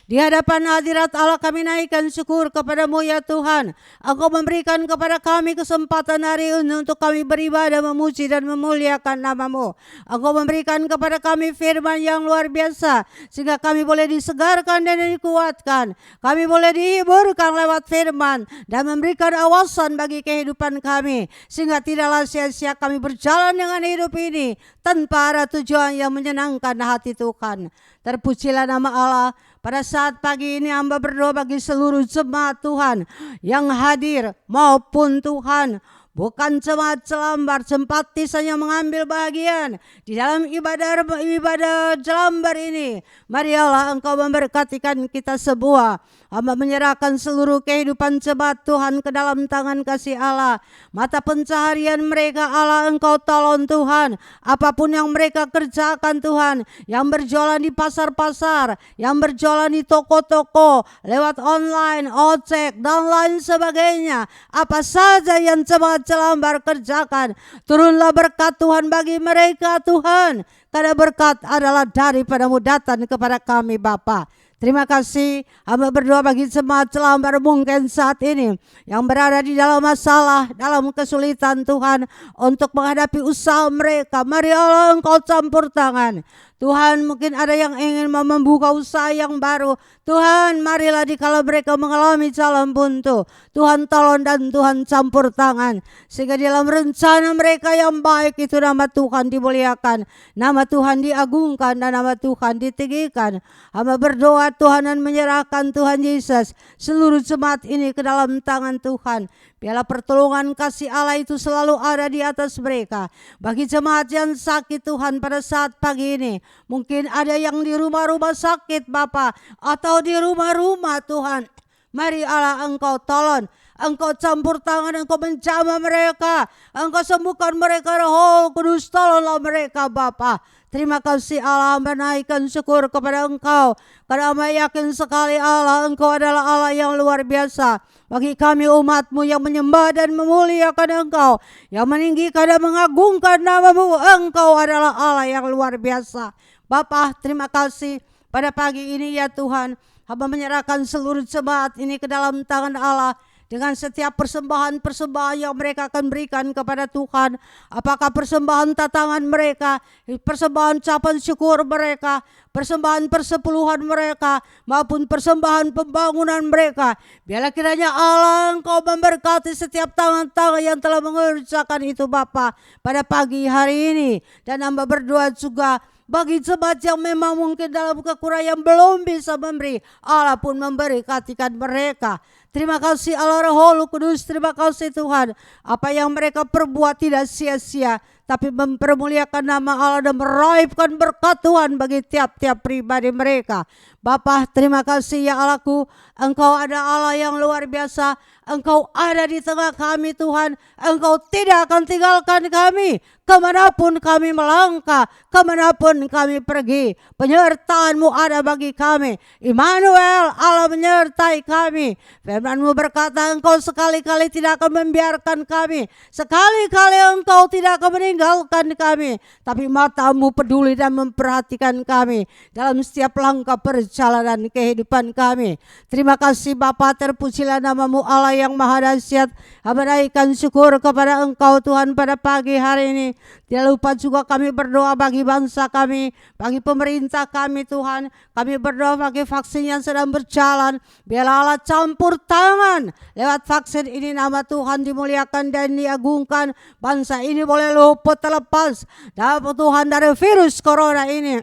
S4: Di hadapan hadirat Allah kami naikkan syukur kepada-Mu ya Tuhan. Engkau memberikan kepada kami kesempatan hari ini untuk kami beribadah, memuji dan memuliakan nama-Mu. Engkau memberikan kepada kami firman yang luar biasa, sehingga kami boleh disegarkan dan dikuatkan. Kami boleh dihiburkan lewat firman dan memberikan awasan bagi kehidupan kami, sehingga tidaklah sia-sia kami berjalan dengan hidup ini tanpa ada tujuan yang menyenangkan hati Tuhan. Terpujilah nama Allah. Pada saat pagi ini hamba berdoa bagi seluruh jemaat Tuhan yang hadir maupun Tuhan bukan jemaat Jelambar, simpatisan yang mengambil bagian di dalam ibadah Jelambar ini. Mari Allah Engkau memberkatikan kita semua. Hamba menyerahkan seluruh kehidupan jemaat Tuhan ke dalam tangan kasih Allah. Mata pencaharian mereka Allah Engkau tolong Tuhan. Apapun yang mereka kerjakan Tuhan, yang berjualan di pasar-pasar, yang berjualan di toko-toko, lewat online, ojek dan lain sebagainya. Apa saja yang jemaat Jelambar kerjakan, turunlah berkat Tuhan bagi mereka Tuhan. Karena berkat adalah daripada-Mu datang kepada kami Bapa. Terima kasih, hamba berdoa bagi jemaat Jelambar mungkin saat ini yang berada di dalam masalah, dalam kesulitan Tuhan untuk menghadapi usaha mereka. Mari Allah Engkau campur tangan. Tuhan, mungkin ada yang ingin membuka usaha yang baru. Tuhan, marilah dikala mereka mengalami jalan buntu, Tuhan tolong dan Tuhan campur tangan, sehingga dalam rencana mereka yang baik itu nama Tuhan dimuliakan, nama Tuhan diagungkan dan nama Tuhan ditinggikan. Hamba berdoa Tuhan dan menyerahkan Tuhan Yesus seluruh jemaat ini ke dalam tangan Tuhan. Biarlah pertolongan kasih Allah itu selalu ada di atas mereka. Bagi jemaat yang sakit Tuhan pada saat pagi ini, mungkin ada yang di rumah-rumah sakit Bapa, atau di rumah-rumah Tuhan. Mari Allah Engkau tolong, Engkau campur tangan, Engkau menjamah mereka, Engkau sembuhkan mereka. Roh Kudus tolonglah mereka Bapa. Terima kasih Allah, menaikkan syukur kepada Engkau. Karena hamba yakin sekali Allah, Engkau adalah Allah yang luar biasa. Bagi kami umat-Mu yang menyembah dan memuliakan Engkau, yang meninggikan dan mengagungkan nama-Mu, Engkau adalah Allah yang luar biasa. Bapa, terima kasih pada pagi ini ya Tuhan. Hamba menyerahkan seluruh jemaat ini ke dalam tangan Allah. Dengan setiap persembahan-persembahan yang mereka akan berikan kepada Tuhan. Apakah persembahan tatangan mereka, persembahan ucapan syukur mereka, persembahan persepuluhan mereka, maupun persembahan pembangunan mereka. Biarlah kiranya Allah Engkau memberkati setiap tangan-tangan yang telah mengerjakan itu Bapa pada pagi hari ini. Dan hamba berdoa juga bagi jemaat yang memang mungkin dalam kekurangan belum bisa memberi, Allah pun memberkatikan mereka. Terima kasih Allah Roh Kudus, terima kasih Tuhan. Apa yang mereka perbuat tidak sia-sia, tapi mempermuliakan nama Allah dan meraihkan berkat Tuhan bagi tiap-tiap pribadi mereka. Bapa, terima kasih ya Allahku, Engkau ada Allah yang luar biasa. Engkau ada di tengah kami Tuhan. Engkau tidak akan tinggalkan kami kemanapun kami melangkah, kemanapun kami pergi. Penyertaan-Mu ada bagi kami. Immanuel, Allah menyertai kami. Firman-Mu berkata Engkau sekali-kali tidak akan membiarkan kami, sekali-kali Engkau tidak akan meninggalkan kami. Tapi mata-Mu peduli dan memperhatikan kami dalam setiap langkah perjalanan kehidupan kami. Terima kasih Bapa, terpujilah nama-Mu Allah yang maha dahsyat. Hamba naikkan syukur kepada Engkau Tuhan pada pagi hari ini. Tidak lupa juga kami berdoa bagi bangsa kami, bagi pemerintah kami Tuhan. Kami berdoa bagi vaksin yang sedang berjalan. Biarlah Allah campur tangan lewat vaksin ini, nama Tuhan dimuliakan dan diagungkan. Bangsa ini boleh luput terlepas dapat Tuhan dari virus corona ini.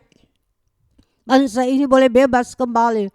S4: Bangsa ini boleh bebas kembali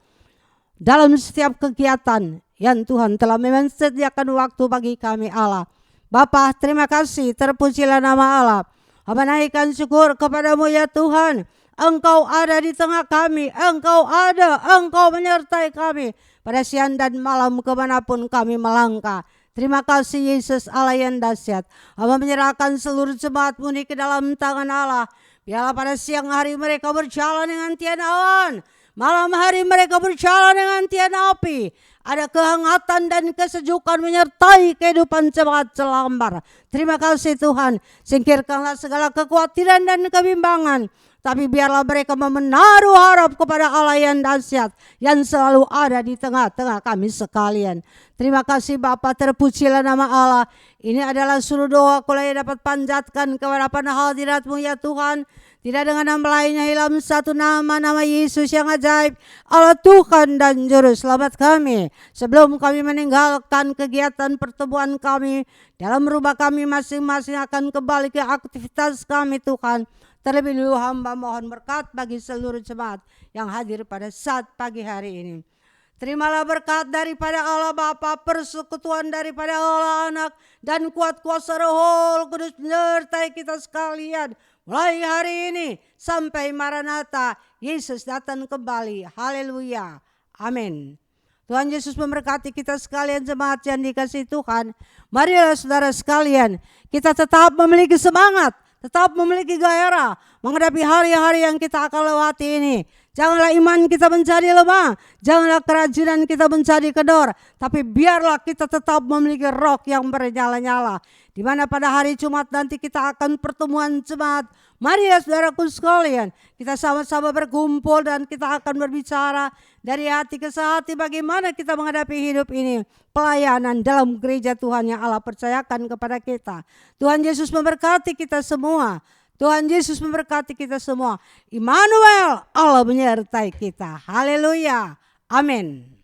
S4: dalam setiap kegiatan yang Tuhan telah menyediakan waktu bagi kami Allah. Bapa, terima kasih, terpujilah nama Allah. Hamba naikkan syukur kepada-Mu ya Tuhan. Engkau ada di tengah kami, Engkau ada, Engkau menyertai kami pada siang dan malam kemanapun kami melangkah. Terima kasih Yesus Allah yang dahsyat. Hamba menyerahkan seluruh jemaat-Mu ini ke dalam tangan Allah. Biarlah pada siang hari mereka berjalan dengan tiada awan. Malam hari mereka berjalan dengan tiada api. Ada kehangatan dan kesejukan menyertai kehidupan jemaat Jelambar. Terima kasih Tuhan. Singkirkanlah segala kekhawatiran dan kebimbangan. Tapi biarlah mereka menaruh harap kepada Allah yang dahsyat, yang selalu ada di tengah-tengah kami sekalian. Terima kasih Bapa, terpujilah nama Allah. Ini adalah seluruh doa yang dapat panjatkan kepada hadirat-Mu ya Tuhan. Tidak dengan nama lainnya dalam satu nama Yesus yang ajaib, Allah Tuhan dan Juru Selamat kami. Sebelum kami meninggalkan kegiatan pertemuan kami, dalam rumah kami masing-masing akan kembali ke aktivitas kami Tuhan. Terlebih dulu hamba mohon berkat bagi seluruh jemaat yang hadir pada saat pagi hari ini. Terimalah berkat daripada Allah Bapa, persekutuan daripada Allah Anak, dan kuat kuasa Roh Kudus menyertai kita sekalian. Mulai hari ini sampai Maranatha, Yesus datang kembali. Haleluya. Amin. Tuhan Yesus memberkati kita sekalian jemaat yang dikasihi Tuhan. Marilah saudara sekalian, kita tetap memiliki semangat, tetap memiliki gairah menghadapi hari-hari yang kita akan lewati ini. Janganlah iman kita menjadi lemah, janganlah kerajinan kita menjadi kendor, tapi biarlah kita tetap memiliki roh yang bernyala-nyala. Di mana pada hari Jumat nanti kita akan pertemuan jemaat. Mari ya saudaraku sekalian, kita sama-sama berkumpul dan kita akan berbicara dari hati ke hati bagaimana kita menghadapi hidup ini. Pelayanan dalam gereja Tuhan yang Allah percayakan kepada kita. Tuhan Yesus memberkati kita semua. Tuhan Yesus memberkati kita semua. Immanuel, Allah menyertai kita. Haleluya. Amin.